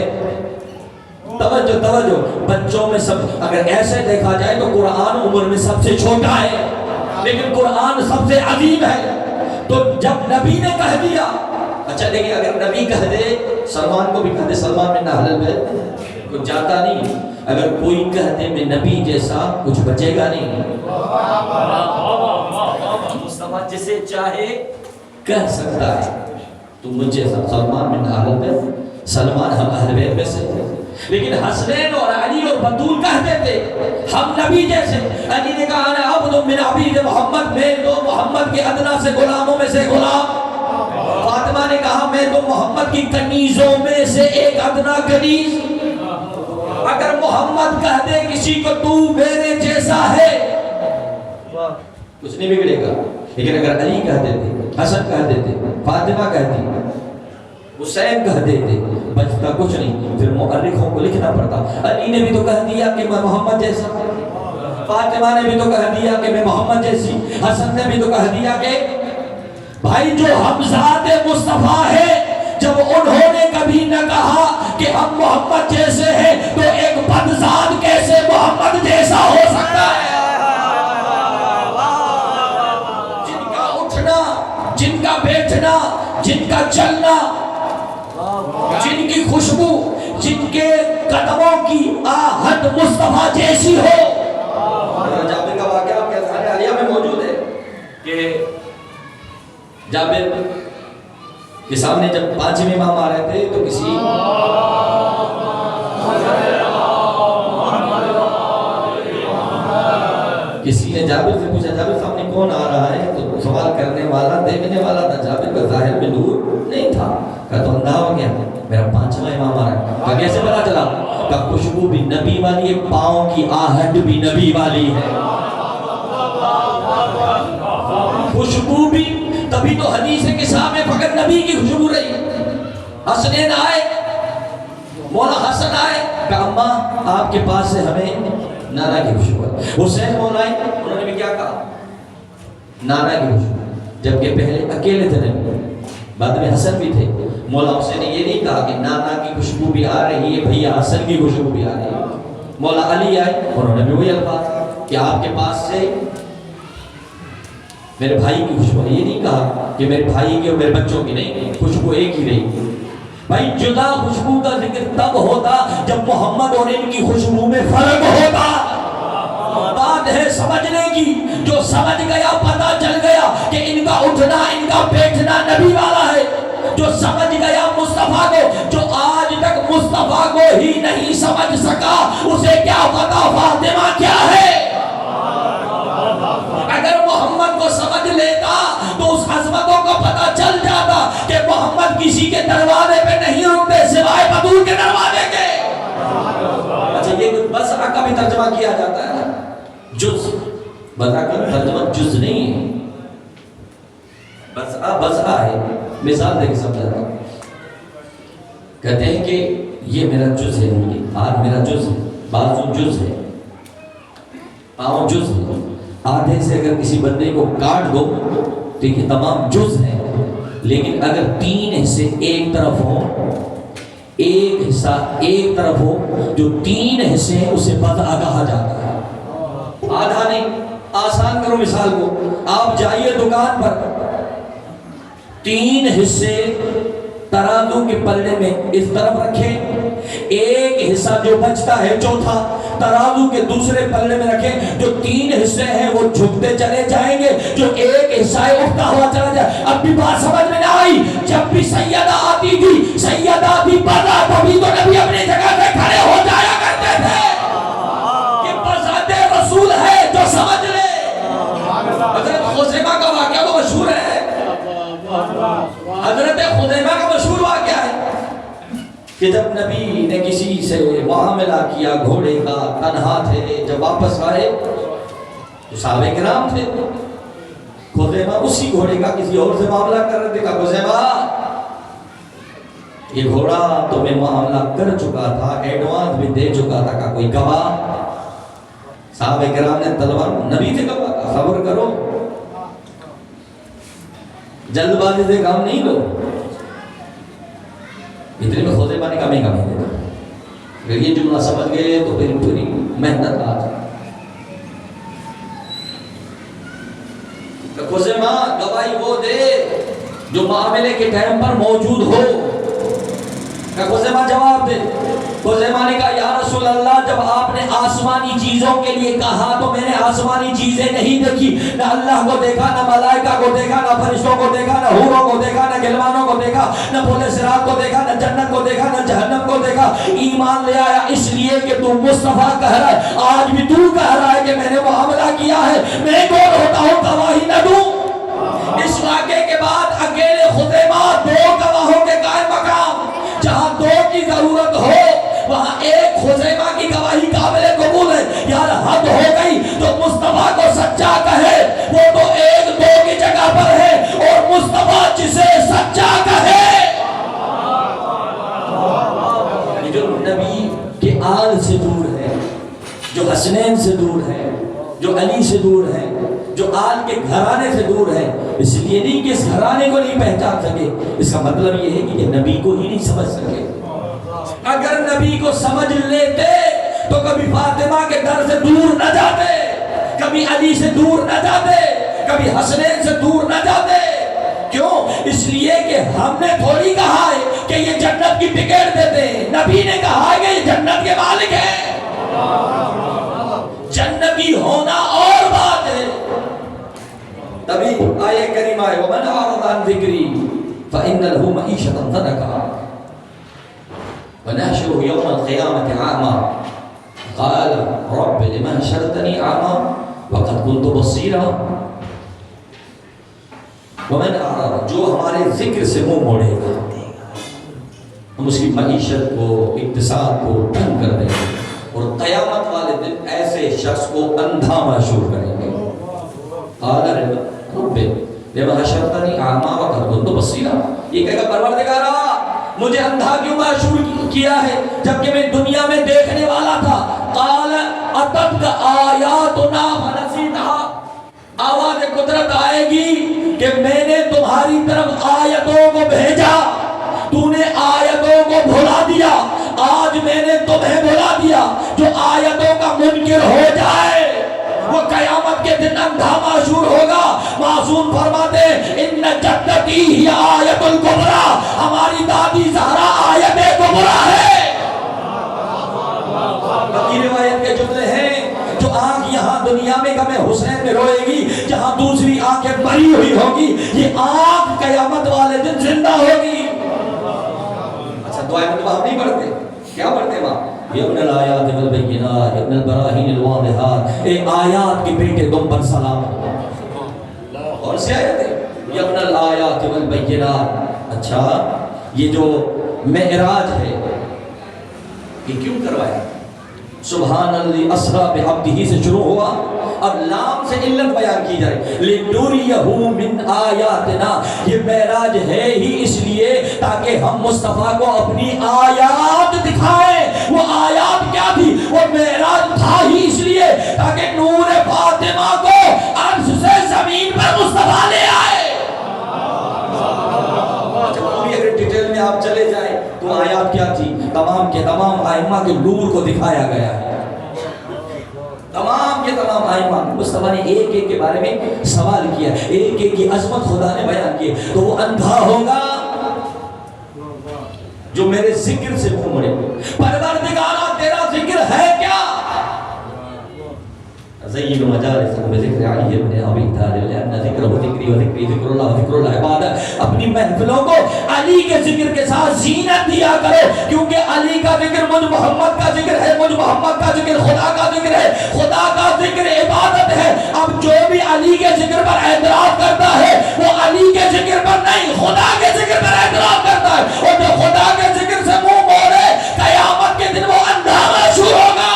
توجہ بچوں میں سب، اگر ایسے دیکھا جائے تو قرآن عمر میں سب سے چھوٹا ہے، لیکن قرآن سب سے عظیم ہے۔ تو جب نبی نے کہہ دیا، اچھا دیکھیں اگر نبی کہہ دے، سلمان کو بھی کہہ دے، سلمان میں اہل بیت کچھ جاتا نہیں، اگر کوئی کہہ دے میں نبی جیسا، کچھ بچے گا نہیں۔ مصطفیٰ جسے چاہے کہہ سکتا ہے تو مجھ جیسا، سلمان من اہل بیت، سلمان ہم اہل بیت میں سے، لیکن حسنین اور علی اور بطول کہتے تھے ہم نبی جیسے۔ علی نے کہا انا عبد من عبید محمد، میں تو محمد کے ادنا سے غلاموں میں سے غلام۔ فاطمہ نے کہا میں تو محمد کی کنیزوں میں سے ایک ادنا کنیز۔ اگر محمد کہہ دے کسی کو تو میرے جیسا ہے، کچھ نہیں بگڑے گا، لیکن اگر علی کہہ دیتے، حسن کہہ دیتے، فاطمہ کہتی، حسین کہہ دیتے، بچتا کچھ نہیں، پھر مؤرخوں کو لکھنا پڑتا علی نے بھی تو کہہ دیا کہ میں محمد جیسا، فاطمہ نے بھی تو کہہ دیا کہ میں محمد جیسی، حسن نے بھی تو کہہ دیا کہ بھائی جو ہم ذات مصطفیٰ ہے، جب انہوں نے کبھی نہ کہا کہ ہم محمد جیسے ہیں، تو ایک بدذات کیسے محمد جیسا ہو سکتا ہے؟ جن کا اٹھنا، جن کا بیٹھنا، جن کا چلنا، جن کی خوشبو، جن کے قدموں کی آہٹ مصطفیٰ جیسی ہو۔ جابر کا واقعہ آپ کے اذہان عالیہ میں موجود ہے کہ جابر کے سامنے جب 5 امام آ رہے تھے تو کسی نے جابر سے پوچھا جابر سامنے کون آ رہا ہے؟ تو سوال کرنے والا دیکھنے والا تھا، جابر کا ظاہر میں نور نہیں تھا، کہا تو اندھا ہو گیا، میرا 5واں امام آ رہا ہے۔ کہا کیسے پتا چلا؟ کہا خوشبو بھی نبی والی ہے، پاؤں کی آہٹ بھی نبی والی ہے، خوشبو بھی، تبھی تو حدیث کے سامنے فقط نبی کی خوشبو رہی۔ حسنین آئے، مولا حسن آئے، کہا اماں آپ کے پاس سے ہمیں نانا کی خوشبو ہے۔ حسین مولا آئے، انہوں نے بھی کیا کہا؟ نانا کی خوشبو، جبکہ پہلے اکیلے تھے نبی، بعد میں حسن بھی تھے۔ مولا حسین نے یہ نہیں کہا کہ نانا کی خوشبو بھی آ رہی ہے، بھیا حسن کی خوشبو بھی آ رہی ہے۔ مولا علی آئے، انہوں نے بھی وہی الفاظ کہ آپ کے پاس سے میرے بھائی کی خوشبو، یہ نہیں کہا کہ میرے بھائی کی اور میرے بچوں کی، نہیں، خوشبو ایک ہی رہی۔ بھائی جدا خوشبو کا ذکر تب ہوتا جب محمد اور ان کی خوشبو میں فرق ہوتا۔ بات ہے سمجھنے کی، جو سمجھ گیا پتہ چل گیا کہ ان کا اٹھنا، ان کا بیٹھنا نبی والا ہے، جو سمجھ گیا مصطفیٰ کو، جو آج تک مصطفیٰ کو ہی نہیں سمجھ سکا، اسے کیا پتا فاطمہ کیا ہے؟ اگر محمد کو سمجھ لیتا تو اس عظمتوں کو پتا چل جاتا کہ محمد کسی کے دروازے پہ نہیں رکتے سوائے بدور کے دروازے کے۔ اچھا یہ بسعہ کا بھی ترجمہ کیا جاتا ہے، جز، بسعہ کا ترجمہ جز نہیں ہے، بسعہ ہے۔ مثال دے کے سمجھاتا ہوں، کہتے ہیں کہ یہ میرا جز ہے، ہاتھ میرا جز ہے، بازو جز ہے، پاؤں جز ہے، آدھے سے اگر کسی بندے کو کاٹ دو تو یہ تمام جز ہیں، لیکن اگر تین حصے ایک طرف ہوں، ایک حصہ ایک طرف ہو، جو تین حصے ہیں اسے بضع کہا جاتا ہے۔ آدھا نہیں، آسان کرو مثال کو، آپ جائیے دکان پر، تین حصے ترازو کے پلڑے میں اس طرف رکھیں، ایک حصہ جو بچتا ہے چوتھا ترازو کے دوسرے پلڑے میں رکھیں، جو تین حصے ہیں وہ جھکتے چلے جائیں گے، جو ایک حصہ ہے اٹھتا ہوا چلا جائے۔ اب بھی بات سمجھ میں نہ آئی؟ جب بھی سیدہ آتی تھی، سیدہ تھی بضع، تبھی تو نبی اپنی جگہ سے کھڑے ہو جایا کرتے تھے۔ یہ بذات رسول ہے جو سمجھ لے۔ حضرت خزیمہ کا واقعہ تو مشہور ہے، حضرت خزیمہ کا مشہور واقعہ ہے کہ جب نبی نے کسی سے معاملہ کیا گھوڑے کا، تنہا تھے، جب واپس آئے تو صحابہ کرام تھے، خزیمہ اسی گھوڑے کا کسی اور سے معاملہ کر رہے تھے، کہا خزیمہ یہ گھوڑا تو میں معاملہ کر چکا تھا، ایڈوانس بھی دے چکا تھا، کہا کوئی گواہ؟ صحابہ کرام نے تلوار، نبی سے کہا صبر کرو، جلد بازی سے کام نہیں لو۔ اتنے میں خزیمہ نے کہا میں کام نہیں دیتا، اگر یہ جملہ سمجھ گئے تو پھر پوری محنت آ جائے۔ خزیمہ گواہی وہ دے جو معاملے کے ٹائم پر موجود ہو۔ خزیمہ جواب دے۔ خزیمہ نے کہا یا رسول اللہ جب آپ نے آسمانی چیزوں کے لیے کہا تو میں نے آسمانی چیزیں نہیں دیکھی، نہ اللہ کو دیکھا، نہ ملائکہ کو دیکھا، نہ فرشتوں کو دیکھا، نہ حوروں کو دیکھا، نہ گلمانوں کو دیکھا، نہ پل صراط کو دیکھا، نہ جنت کو دیکھا، نہ جہنم کو دیکھا۔ ایمان لے آیا اس لیے کہ تو مصطفیٰ کہہ رہا ہے، آج بھی تو کہہ رہا ہے کہ میں نے معاملہ کیا ہے، میں کون ہوتا ہوں گواہی نہ دوں؟ اس واقعے کے بعد اکیلے خزیمہ دو گواہوں کے قائم مقام، جہاں دو کی ضرورت ہو وہاں ایک خزیمہ کی گواہی قابل قبول ہے۔ یار حد ہو گئی، جو مصطفیٰ کو سچا کہے وہ تو ایک دو کی جگہ پر ہے، اور مصطفیٰ جسے سچا کہے، جو نبی کے آل سے دور ہے، جو حسنین سے دور ہے، جو علی سے دور ہے، جو آل کے گھرانے سے دور ہے، اس لیے نہیں کہ اس گھرانے کو نہیں پہچان سکے، اس کا مطلب یہ ہے کہ نبی کو ہی نہیں سمجھ سکے۔ اگر نبی کو سمجھ لیتے تو کبھی فاطمہ کے در سے دور نہ جاتے، کبھی علی سے دور نہ جاتے، کبھی حسنین سے دور نہ جاتے۔ کیوں؟ اس لیے کہ ہم نے تھوڑی کہا ہے کہ یہ جنت کی ٹکٹ دیتے ہیں، نبی نے کہا ہے کہ یہ جنت کے مالک ہیں۔ جنتی ہونا اور بات ہے۔ تبھی آیہ کریمہ ہے وَمَنْ أَعْرَضَ عَنْ ذِكْرِي فَإِنَّ لَهُ مَعِيشَةً ضَنْكًا وَنَحْشُرُهُ يَوْمَ الْقِيَامَةِ أَعْمَى قَالَ رَبِّ لِمَ حَشَرْتَنِي أَعْمَى وَقَدْ كُنْتُ بَصِيرًا۔ وَمَنْ أَعْرَضَ جو ہمارے ذکر سے منہ موڑے گا، ہم اس کی معیشت کو، اقتصاد کو تنگ کر دیں گے، اور قیامت والے دن ایسے شخص کو اندھا محشور کریں گے۔ قال رب لما حشرتنی اعمی وقد كنت بصیرا، یہ کہے گا پروردگارا مجھے اندھا کیوں محشور کیا ہے جبکہ میں دنیا میں دیکھنے والا تھا۔ قال اتتک آیاتنا فنسیتها، آواز قدرت آئے گی کہ میں نے تمہاری طرف آیتوں کو بھیجا، تو نے آیتوں کو بھلا دیا، آج میں نے تمہیں بھلا دیا۔ جو آیتوں کا منکر ہو جائے وہ قیامت کے دن اندھا معشور ہوگا۔ معصوم فرماتے ان جدتی ہی آیت الکبریٰ، ہماری دادی زہرا آیت کبریٰ ہے۔ باقی روایت کے جملے ہیں جو آنکھ یہاں دنیا میں غم حسین میں روئے گی، جہاں دوسری آنکھیں مری ہوئی ہوگی، یہ آنکھ قیامت والے دن زندہ ہوگی۔ آپ نہیں پڑھتے؟ کیا پڑھتے وہاں؟ یبن الآیات والبینات یبن البراہین الواضحات، اے آیات کے بیٹے تم پر سلام ہو۔ اور سے آیت ہے یبن الآیات والبینات۔ اچھا یہ جو معراج ہے یہ کیوں کروایا؟ سبحان الذی اسری بعبدہ سے شروع ہوا، اب لام سے علت بیان کی جائے، لِنُرِيَهُ مِنْ آیاتنا، یہ معراج ہے ہی اس لیے تاکہ ہم مصطفیٰ کو اپنی آیات دکھائیں۔ وہ آیات کیا تھی؟ وہ معراج تھا ہی اس لیے تاکہ نور فاطمہ کو عرش سے زمین پر مصطفیٰ لے آئے۔ اگر ڈیٹیل میں آپ چلے جائیں تو آیات کیا تھی؟ تمام کے تمام ائمہ کے نور کو دکھایا گیا ہے، تمام کے تمام ائمہ۔ مصطفیٰ نے ایک ایک کے بارے میں سوال کیا، ایک ایک کی عظمت خدا نے بیان کی۔ تو وہ اندھا ہوگا جو میرے ذکر سے منہ موڑے۔ پروردگارا تیرا ذکر ہے کیا؟ زین مجالسکم بذکر علی ابن ابی طالب لأن ذکرہ ذکری و ذکری ذکر اللہ و ذکر اللہ عبادت۔ اپنی محفلوں کو علی کے ذکر کے ساتھ زینت دیا کرو، کیونکہ علی کا ذکر مجھ محمد کا ذکر ہے، مجھ محمد کا ذکر خدا کا ذکر ہے، خدا کا ذکر عبادت ہے۔ اب جو بھی علی کے ذکر پر اعتراض کرتا ہے وہ علی کے ذکر پر نہیں خدا کے ذکر پر اعتراض کرتا ہے، اور جو خدا کے ذکر سے منہ موڑے قیامت کے دن وہ اندھا محشور ہوگا۔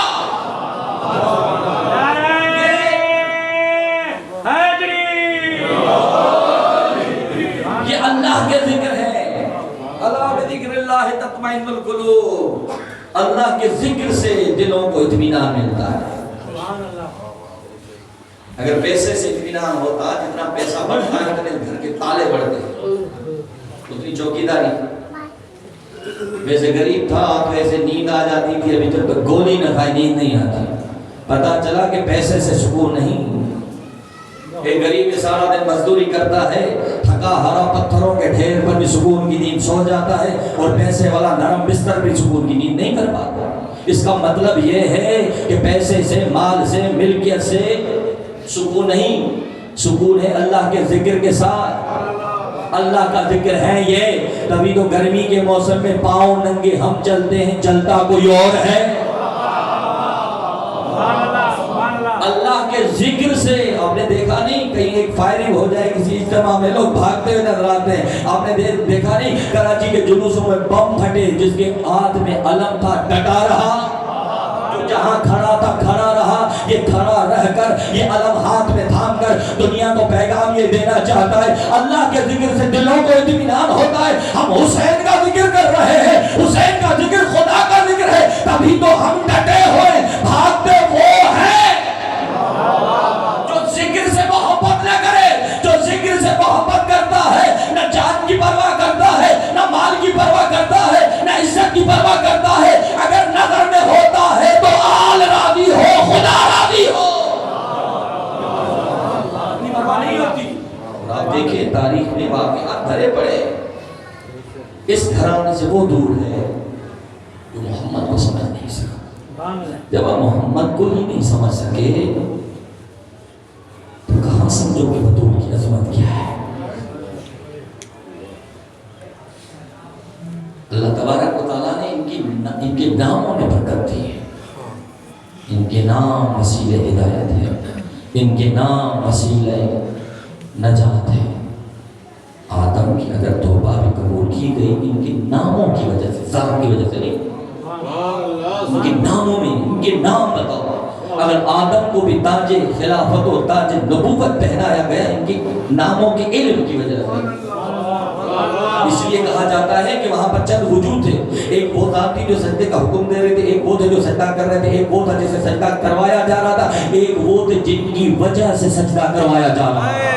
یہ اللہ کے ذکر ہے، اللہ بذکر اللہ تطمئن القلوب، اللہ کے ذکر سے دلوں کو اطمینان ملتا ہے۔ اگر پیسے سے اطمینان ہوتا، جتنا پیسہ بڑھتا ہے اتنے گھر کے تالے بڑھتے ہیں، اتنی چوکیداری۔ ویسے غریب تھا تو ایسے نیند آ جاتی تھی، ابھی جب تک گولی نہ کھائے نیند نہیں آتی۔ پتا چلا کہ پیسے سے سکون نہیں۔ ایک غریب سارا دن مزدوری کرتا ہے، تھکا ہارا پتھروں کے ڈھیر پر بھی سکون کی نیند سو جاتا ہے، اور پیسے والا نرم بستر بھی سکون کی نیند نہیں کر پاتا۔ اس کا مطلب یہ ہے کہ پیسے سے، مال سے، ملکیت سے سکون نہیں، سکون ہے اللہ کے ذکر کے ساتھ۔ اللہ کا ذکر ہے یہ، تبھی تو گرمی کے موسم میں پاؤں ننگے ہم چلتے ہیں، چلتا کوئی اور ہے۔ اللہ کے ذکر سے آپ نے دیکھا نہیں کہیں ایک فائرنگ ہو جائے کسی اجتماع میں لوگ بھاگتے ہوئے نظر آتے ہیں، آپ نے دیکھا نہیں کراچی کے جلوسوں میں بم پھٹے، جس کے ہاتھ میں علم تھا ڈٹا رہا، جو جہاں کھڑا تھا کھڑا رہا۔ یہ کھڑا رہ کر، یہ علم ہاتھ میں تھام کر دنیا کو پیغام یہ دینا چاہتا ہے، اللہ کے ذکر سے دلوں کو اطمینان ہوتا ہے۔ ہم حسین کا ذکر کر رہے ہیں، حسین کا ذکر خدا کا ذکر ہے، تبھی تو ہم ڈٹے ہوئے بھاگتے وہ ہیں جو ذکر سے محبت نہ کرے، جو ذکر سے محبت کرتا ہے، نہ جان کی پرواہ کرتا ہے، نہ مال کی پرواہ کرتا ہے، نہ عزت کی پرواہ کرتا ہے۔ اگر نظر میں ہوتا ہے تو آل راضی ہو، خدا راضی ہو، اپنی پرواہ نہیں ہوتی۔ اور آپ دیکھیں تاریخ میں واقعات بھرے پڑے، اس گھرانے سے وہ دور ہے جو محمد کو سمجھ نہیں سکا۔ جب آپ محمد کو ہی نہیں سمجھ سکے تو کہاں سمجھو کہ بطول کی عظمت کیا ہے۔ اللہ تبارک و تعالیٰ نے ان کے ناموں میں برکت دی ہے۔ ان کے نام وسیلہ ہدایت ہے، ان کے نام وسیلہ نجات ہے۔ آدم کی اگر توبہ بھی قبول کی گئی ان کے ناموں کی وجہ سے، ذات کی وجہ سے نہیں، ان کے ناموں میں، ان کے نام بتاؤ۔ اگر آدم کو بھی تاج خلافت و تاج نبوت پہنایا گیا ان کے ناموں کے علم کی وجہ سے۔ اس لیے کہا جاتا ہے کہ وہاں پر چند وجود تھے، ایک وہ ذات تھی جو سجدے کا حکم دے رہے تھے، ایک وہ تھے جو سجدہ کر رہے تھے، ایک وہ تھا جسے سجدہ کروایا جا رہا تھا، ایک وہ تھے جن کی وجہ سے سجدہ کروایا جا رہا تھا۔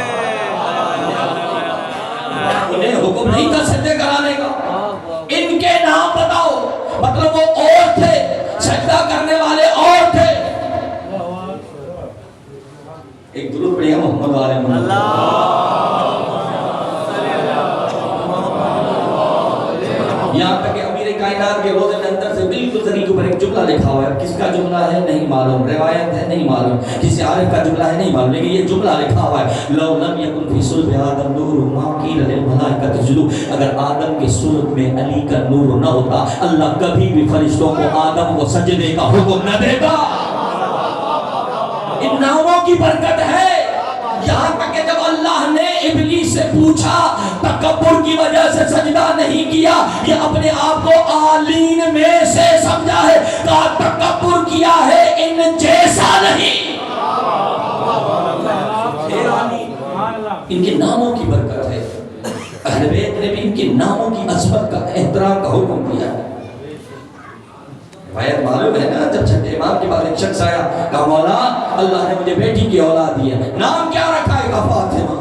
انہیں حکم نہیں تھا سجدے کرانے کا، ان کے نام بتاؤ، مطلب وہ اور تھے، سجدہ کرنے والے اور تھے۔ ایک درود پڑھیے محمد علیہ محمد۔ یہاں تک کہ امیر میرے کائنات کے روزے میں اندر سے بالکل زمین کے اوپر ایک جملہ لکھا ہوا ہے. کس کا جملہ ہے نہیں معلوم, روایت ہے نہیں معلوم, کسی عارف کا جملہ ہے نہیں معلوم, لیکن یہ جملہ لکھا ہوا ہے لو لم یکن فی صلب آدم نور ما قیل للملائکۃ اسجدوا. اگر آدم کے صلب میں علی کا نور نہ ہوتا اللہ کبھی بھی فرشتوں کو آدم کو سجدے کا حکم نہ دیتا. ان ناموں کی برکت ہے. یہاں تک کہ جب اللہ نے ابلیس سے پوچھا تکبر کی وجہ سے سجدہ نہیں کیا, یہ اپنے آپ کو عالین میں سے سمجھا ہے, کہا تکبر کیا ہے ان جیسا نہیں. ان کے ناموں کی برکت ہے. اہل بیت نے بھی ان کے ناموں کی عظمت کا احترام کا حکم دیا ہے. روایت معلوم ہے نا, جب چھٹے امام کے بعد ایک شخص آیا, کہا مولا اللہ نے مجھے بیٹی کی اولاد دی ہے, نام کیا رکھا ہے؟ کہا فاطمہ.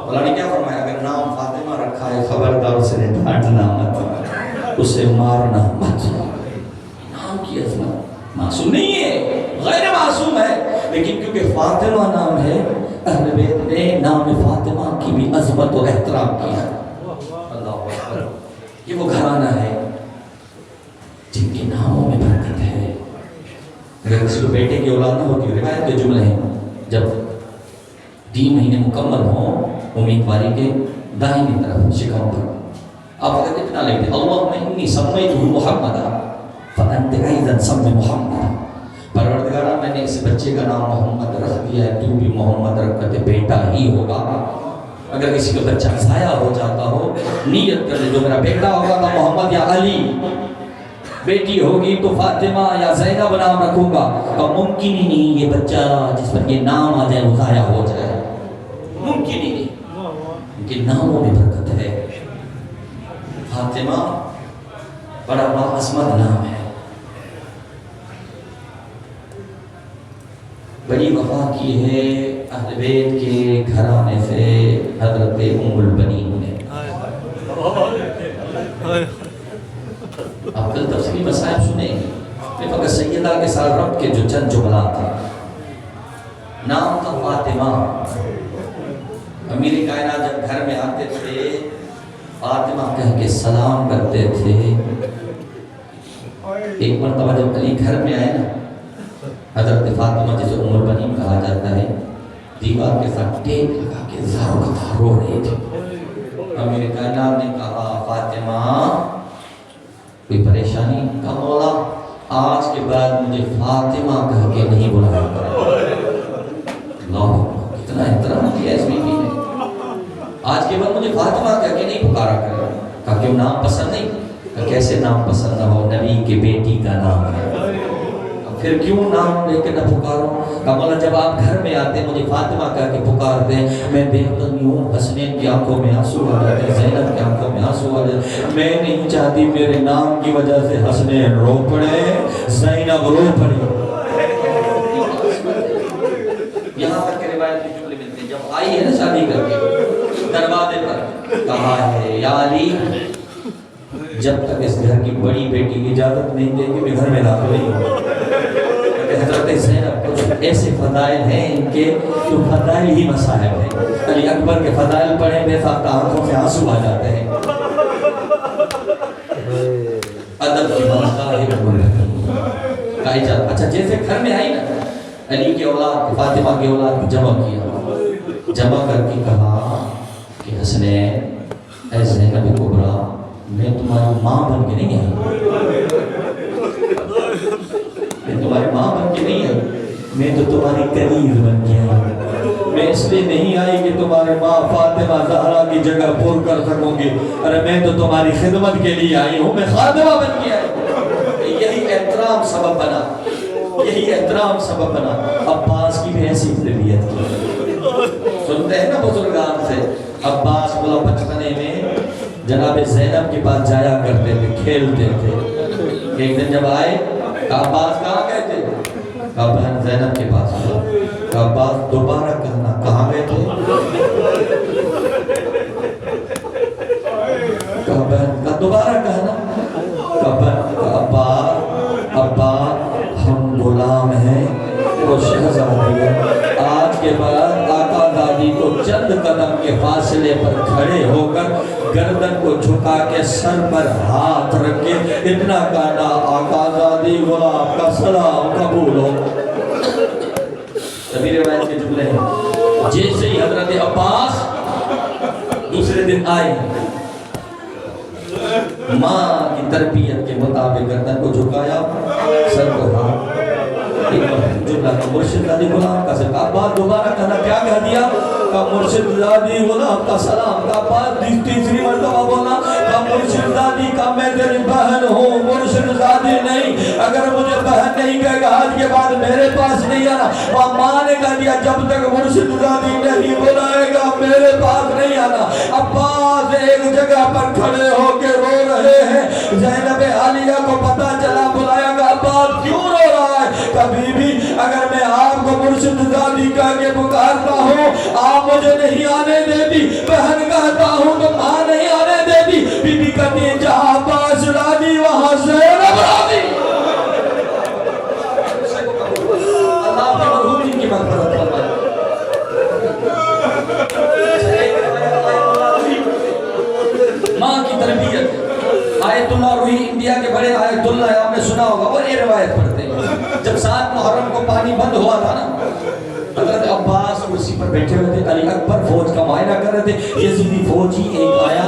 اللہ نے کیا فرمایا, اگر نام فاطمہ رکھا ہے خبردار اسے ڈانٹنا مت, اسے مارنا مت. نام کی عظمت معصوم نہیں ہے, غیر معصوم ہے, لیکن کیونکہ فاطمہ نام ہے اہل بیت نے نام فاطمہ کی بھی عظمت و احترام کیا. اللہ اکبر. یہ وہ گھرانہ ہے جن کے ناموں میں برکت ہے. اگر کسی کو بیٹے کی اولاد نہ ہوتی, روایت کے جملے ہیں جب 3 مہینے مکمل ہوں امیدواری کے دائیں طرف شکم پر آپ اگر اتنا لکھتے اللہم انی سمیتہ محمدا فانت ایضا سمی محمدا. پروردگارہ میں نے اس بچے کا نام محمد رکھ دیا ہے, تو بھی محمد رکھ کر بیٹا ہی ہوگا. اگر کسی کا بچہ ضائع ہو جاتا ہو, نیت کر لے جو میرا بیٹا ہوگا تو محمد یا علی, بیٹی ہوگی تو فاطمہ یا زینب نام رکھوں گا. اور ممکن ہی نہیں یہ بچہ جس پر یہ نام آ جائے وہ ضائع ہو جائے, ممکن ہی نہیں. ان کے ناموں میں برکت ہے. فاطمہ بڑا باعظمت نام ہے. بڑی وفا کی ہے اہل بیت کے گھرانے سے حضرت ام البنین نے. آپ کل تفصیلی مسائل سنیں, میں فقط سیدہ کے ساتھ رب کے جو چند جملات ہیں. نام تھا فاطمہ. امیر کائنات جب گھر میں آتے تھے فاطمہ کہہ کے سلام کرتے تھے. ایک مرتبہ جب علی گھر میں آئے نا, حضرت فاطمہ جسے ام البنین کہا جاتا ہے, دیوار کے ساتھ ٹیک لگا کے زاروں کا رو رہے تھے. امیر کائنات نے کہا فاطمہ کوئی پریشانی؟ کہا مولا آج کے بعد مجھے فاطمہ کہہ کے نہیں بلایا کرے. اللہ کتنا احترام کیا اس بیوی نے. آج کے بعد مجھے فاطمہ کہہ کے نہیں پکارا کرے. کہا کیوں نام پسند نہیں؟ کہا کیسے نام پسند نہ ہو, نبی کے بیٹی کا نام ہے, پھر کیوں نام لے کے نہ پکاروں؟ کہا مولا جب آپ گھر میں آتے مجھے فاطمہ کہہ کے پکارتے, میں دیکھتا ہوں حسنین کی آنکھوں میں آنسو آ جاتے ہیں, زینب کی آنکھوں میں آنسو آ جاتے ہیں. میں نہیں چاہتی میرے نام کی وجہ سے حسنین رو پڑے, زینب رو پڑے. یہاں تک کہ روایت کے جملے ملتے ہیں, جب آئی ہے نا شادی کر کے دروازے پر کہا ہے یا علی جب تک اس گھر کی بڑی بیٹی کی اجازت نہیں دے گی میں گھر میں داخل نہیں ہوں. حضرت زینب کچھ ایسے فضائل ہیں ان کے جو فضائل ہی مصائب ہیں. علی اکبر کے فضائل پڑھیں بے ساختہ آنکھوں سے آنسو آ جاتے ہیں. ادب کی بات ہے. اچھا جیسے گھر میں آئی نا, علی کی اولاد فاطمہ کی اولاد کو جمع کیا, جمع کر کے کہا کہ حسنین اے زینب کبریٰ میں تمہاری ماں بن کے نہیں آئی, میں تمہاری ماں بن کے نہیں آئی, میں تو تمہاری کنیز بن کے آئی. میں اس لیے نہیں آئی کہ تمہاری ماں فاطمہ زہرا کی جگہ پور کر سکوں گی, ارے میں تو تمہاری خدمت کے لیے آئی ہوں, میں خادمہ بن کے آئی. یہی احترام سبب بنا, یہی احترام سبب بنا. عباس کی بھی ایسی تربیت کی, سنتے ہیں نا بزرگان سے. عباس بولا بچپنے میں جناب زینب کے پاس جایا کرتے تھے, کھیلتے تھے. ایک دن جب آئے کہا عباس کہاں گئے تھے؟ کہا بہن زینب کے پاس. کہا عباس دوبارہ کہنا کہاں گئے تھے؟ کہا بہن کہا دوبارہ کہنا. کہا عباس ہم غلام ہیں, وہ شہزادی ہے. آج کے بعد آقا دادی کو چند قدم کے فاصلے پر کھڑے ہو کر گردن کو جھکا کے سر پر ہاتھ رکھ کے اتنا کہنا آقا زادی غلام کا سلام قبول ہو. تبھی روایت کے جملے ہیں. جیسے ہی حضرت عباس دوسرے دن آئے ماں کی تربیت کے مطابق گردن کو جھکایا سر کو ہاتھ جملہ کا مرشد زادی غلام کا سلام. ابا دوبارہ کہنا کیا کہہ دیا کا مرشد زادی غلام کا سلام. کا بعد تیسری مرتبہ بولا کا مرشد زادی کا میں تیری بہن ہوں مرشد زادی نہیں. اگر مجھے بہن نہیں کہے گا آج کے بعد میرے پاس نہیں آنا. ماں نے کہہ دیا جب تک مرشد زادی نہیں بلائے گا میرے پاس نہیں آنا. عباس ایک جگہ پر کھڑے ہو کے رو رہے ہیں. زینب عالیہ کو پتا چلا بلایا گا عباس کیوں رو رہا ہے. کبھی بھی اگر میں آپ کو مرشد زادی کہہ کے پکارتا ہوں آپ مجھے نہیں آنے دیتی. بہن کہتا ہوں تو ماں نہیں آنے دیتی. بی بی کہتی ہے جہاں عباس راضی وہاں زینب راضی. اللہ کے مرحومین کی مغفرت فرمائے. ماں کی تربیت آیت اللہ روحی انڈیا کے بڑے آیت اللہ آپ نے سنا ہوگا اور یہ روایت پڑھتے ہیں. جب 7 محرم کو پانی بند ہوا تھا نا حضرت عباس کرسی پر بیٹھے ہوئے تھے. علی اکبر فوج کا معائنہ کر رہے تھے. یزیدی فوجی ایک آیا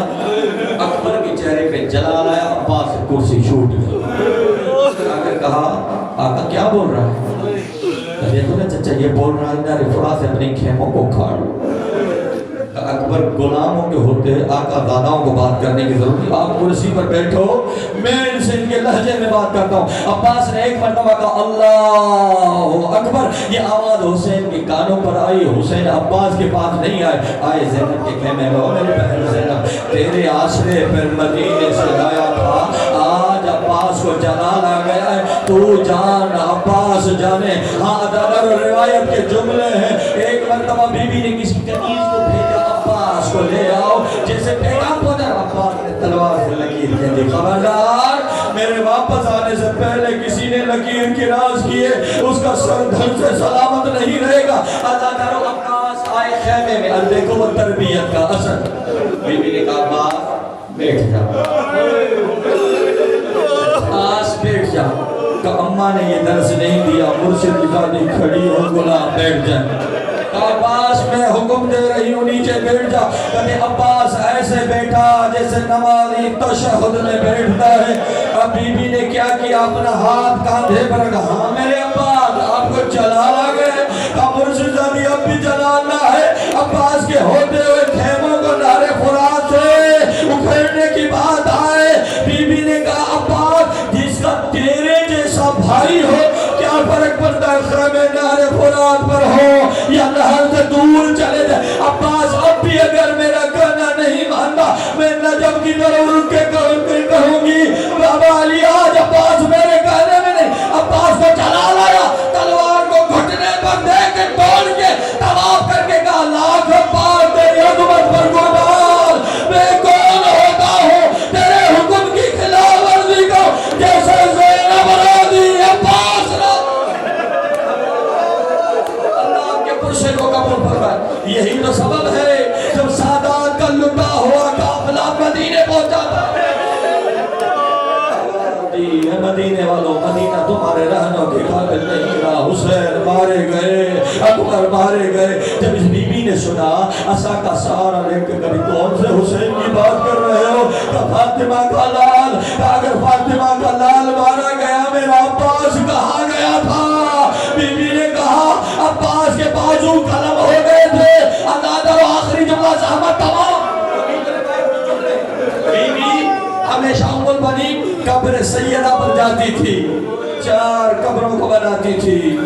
اکبر کے چہرے پہ جلال آیا. عباس سے کرسی چھوٹ گئی. آ کر کہا آقا کیا بول رہا ہے. دیکھو نا چچا یہ بول رہا ہے نارے فرات سے اپنے خیموں کو کھاڑو. اکبر غلاموں کے ہوتے آقا داداؤں کو بات کرنے کی ضرورت نہیں. آپ کرسی پر بیٹھو میں ان سے ان کے لہجے میں بات کرتا ہوں. عباس نے ایک مرتبہ کہا اللہ اکبر. یہ آواز حسین کے کانوں پر آئی. حسین عباس کے پاس نہیں آئے. آئے زینب کے خیمے میں میری بہن زینب تیرے آسرے پر مدینے سے لایا تھا آج عباس کو جلال آ گیا ہے تو جان عباس جانے. ہاں ادادر روایت کے جملے ہیں. ایک مرتبہ بی بی نے کسی کنیز کو بھیجا عباس کو لے آؤ. جیسے پیغام پہنچا عباس نے تلوار سے لکیر کہہ دی خبردار میرے واپس آنے سے پہلے کسی نے لکیر کی راز کیے اس کا سر دھڑ سے سلامت نہیں رہے گا. اللہ تعالیٰ عباس آئے خیمے میں. اب دیکھو وہ تربیت کا اثر. بی بی نے کہا عباس بیٹھ جا. عباس بیٹھ جا. کہ اماں نے یہ درس نہیں دیا مرشد زادی کھڑی ہو غلام بیٹھ جائے. عباس میں حکم دے رہی ہوں نیچے بیٹھ جا. کہتے عباس ایسے بیٹھا جیسے نمازی تشہد میں بیٹھتا ہے. اب بی بی نے کیا کیا اپنا ہاتھ کاندھے پر رکھا. ہاں میرے عباس آپ کو جلال آ گئے. مرشد زادی اب بھی جلال نہ ہے. عباس کے ہوتے ہوئے خیموں کو نہر فرات سے اکھیڑنے کی بات آئے. بی بی نے کہا عباس جس کا تیرے جیسا بھائی ہو کیا فرق پڑتا ہے خیمے نہر فرات پر ہو یا نہر سے دور چلے جائے. عباس اب بھی اگر میرا کہنا نہیں مانتا میں نجم کی طرف رک کے کہوں گی بابا علی آج عباس میرے کہنے میں نہیں. عباس کو جلال آیا تلوار کو گھٹنے پر دے کے توڑ کے طواف کر کے کہا لاکھ بار تیری عظمت پر قربان میں کون ہوتا ہوں تیرے حکم کی خلاف ورزی کو جیسے زینب راضی عباس راضی. اللہ کے پرشے کو قبول فرمائے. یہی تو سبب ہے جب سادات کا لٹا ہوا قافلہ مدینے پہنچا تھا. مدینے والوں مدینہ تمہارے رہنوں کے قابل نہیں رہا. حسین مارے گئے اکبر مارے گئے. جب اس بی بی نے سنا عصا کا سہارا لے کے کبھی کون سے حسین کی بات کر رہے ہو کہ فاطمہ کا لال. اگر فاطمہ کا لال مارا گیا میرا عباس کہاں گیا تھا. بی بی نے کہا عباس کے بازو قلم ہو گئے تھے. اندازہ آخری جملہ زحمت تمام. بی بی ہمیشہ ام البنین قبر سیدہ بن جاتی تھی. 4 قبروں کو بناتی تھی.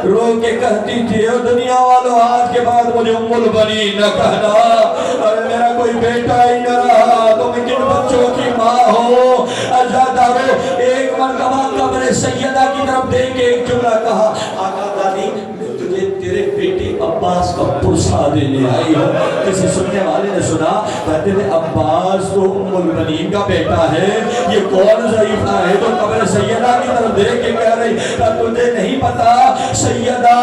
رو کے کہتی تھی اے دنیا والوں آج کے بعد مجھے ام البنین نہ کہنا. اگر میرا کوئی بیٹا ہی نہ رہا تو میں کن بچوں کی ماں ہوں. عزادارو ایک مرتبہ قبر سیدہ کی طرف دیکھ کے ایک جملہ کہا آقا دادی تجھے تیرے بیٹے عباس کا پرسا دینے آئی ہو. کسی سننے والے نے سنا کہتے تھے عباس تو ام البنین کا بیٹا ہے یہ کون ضعیفہ ہے. تو قبر سیدہ کی طرف دیکھ کے کہہ رہی کہ تجھے نہیں پتا سیدہ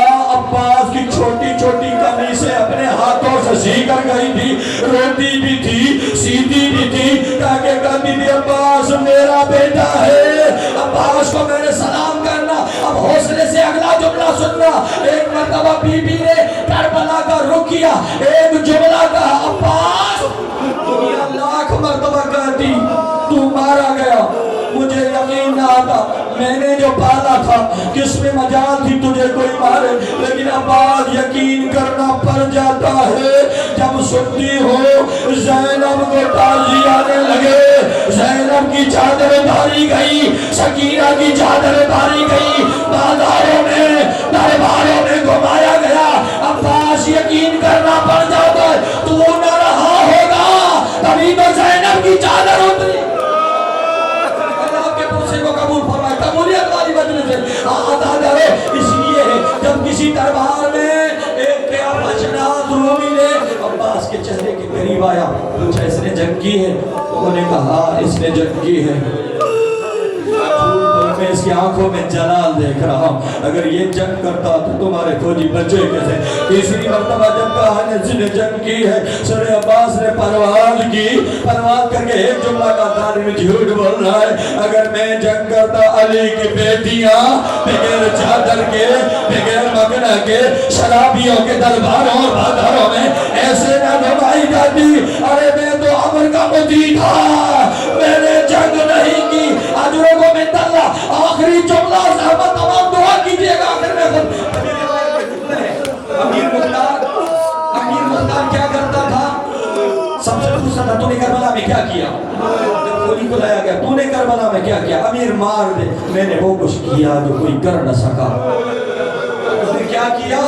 عباس کی چھوٹی چھوٹی قمیصیں اپنے ہاتھوں سے سی کر گئی تھی، روتی بھی تھی، سیدھی بھی تھی، تاکہ کہتی تھی عباس میرا بیٹا ہے، عباس کو میں نے سلام کرنا۔ اب حوصلے سے اگلا جملہ سننا۔ ایک مرتبہ بی بی نے کربلا کا رخ کیا، ایک جملہ کہا، عباس دنیا لاکھ مرتبہ کہتی تو مارا گیا، مجھے یقین نہ آتا، میں نے جو پالا تھا کس میں مجال تھی تجھے کوئی مارے، لیکن عباس یقین کرنا پڑ جاتا ہے جب سنتی ہو زینب کو تازی آنے لگے، زینب کی چادر اتاری گئی، سکینہ کی چادر اتاری گئی، بازاروں میں درباروں میں گھمایا گیا، عباس یقین کرنا پڑ جاتا ہے تو نہ رہا ہوگا، تبھی تو زینب کی چادر اتری۔ کو قبول فرمائے، قبولیت والی مجلس سے آتا کرے۔ اس لیے جب کسی دربار میں ایک قیامت شناس رومی نے عباس کے چہرے کے قریب آیا، پوچھا اس نے جنگ کی ہے؟ انہوں نے کہا اس نے جنگ کی ہے، میں اس کی آنکھوں میں جلال دیکھ رہا ہوں، اگر یہ جنگ کرتا تو تمہارے فوجی بچے کیسے؟ تیسری مرتبہ جب کہا اس نے جنگ کی ہے، سر عباس نے پرواز کی، پرواز کر کے ایک جملہ کا ظالم جھوٹ بول رہا ہے، اگر میں جنگ کرتا علی کی بیٹیاں بغیر چادر کے، بغیر مگنہ کے، شرابیوں کے درباروں اور بازاروں میں ایسے نہ گھمائی جاتی۔ ارے میں تو امر کا مطیع تھا، میں نے جنگ نہیں کی۔ اجروں کو من اللہ، آخری جملہ صحابہ تمام دعا کیجئے گا آخر میں خود۔ امیر مختار کیا کرتا تھا؟ سب سے پوچھتا تھا تو نے کربلا میں کیا کیا؟ جب کوئی کو لایا گیا تو نے کربلا میں کیا کیا؟ امیر مار دے، میں نے وہ کچھ کیا جو کوئی کر نہ سکا۔ اس نے کیا کیا؟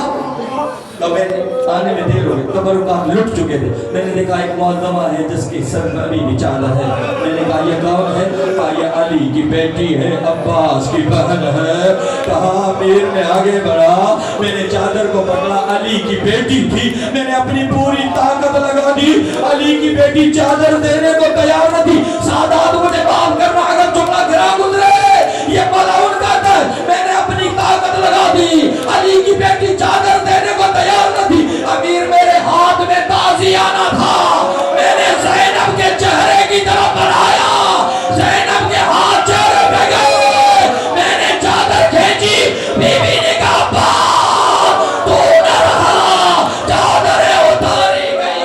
تو میں نے آنے میں دیر ہوئے، تبرکات لٹ چکے تھے، میں نے دیکھا ایک معظمہ ہے جس کی سر میں ابھی بھی چالا ہے، میں نے کہا یہ کون ہے؟ کہا یہ علی کی بیٹی ہے، عباس کی بہن ہے۔ کہا امیر نے آگے بڑھا، میں نے چادر کو پکڑا، علی کی بیٹی تھی، میں نے اپنی پوری طاقت لگا دی، علی کی بیٹی چادر دینے کو تیار نہ تھی۔ سادات مجھے معاف کرنا اگر جملہ گرا گزرے، یہ ملعون کہتا ہے میں نے اپنی طاقت لگا دی، علی کی بیٹی چادر دینے کو تیار نہ تھی، امیر میرے ہاتھ میں تازی آنا تھا، میں نے زینب کے چہرے کی طرف بڑھایا، زینب کے ہاتھ چہرے پہ گئے، میں نے چادر کھینچی، بی بی نے کہا باپ تو نہ رہا، چادریں اتاری گئی۔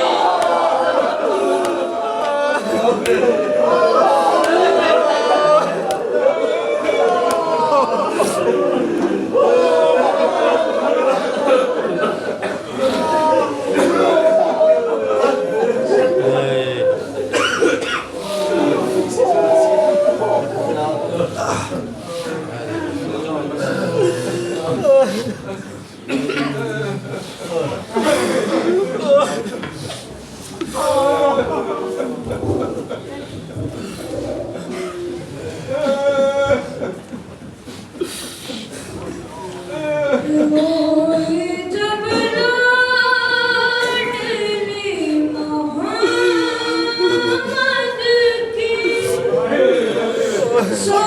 So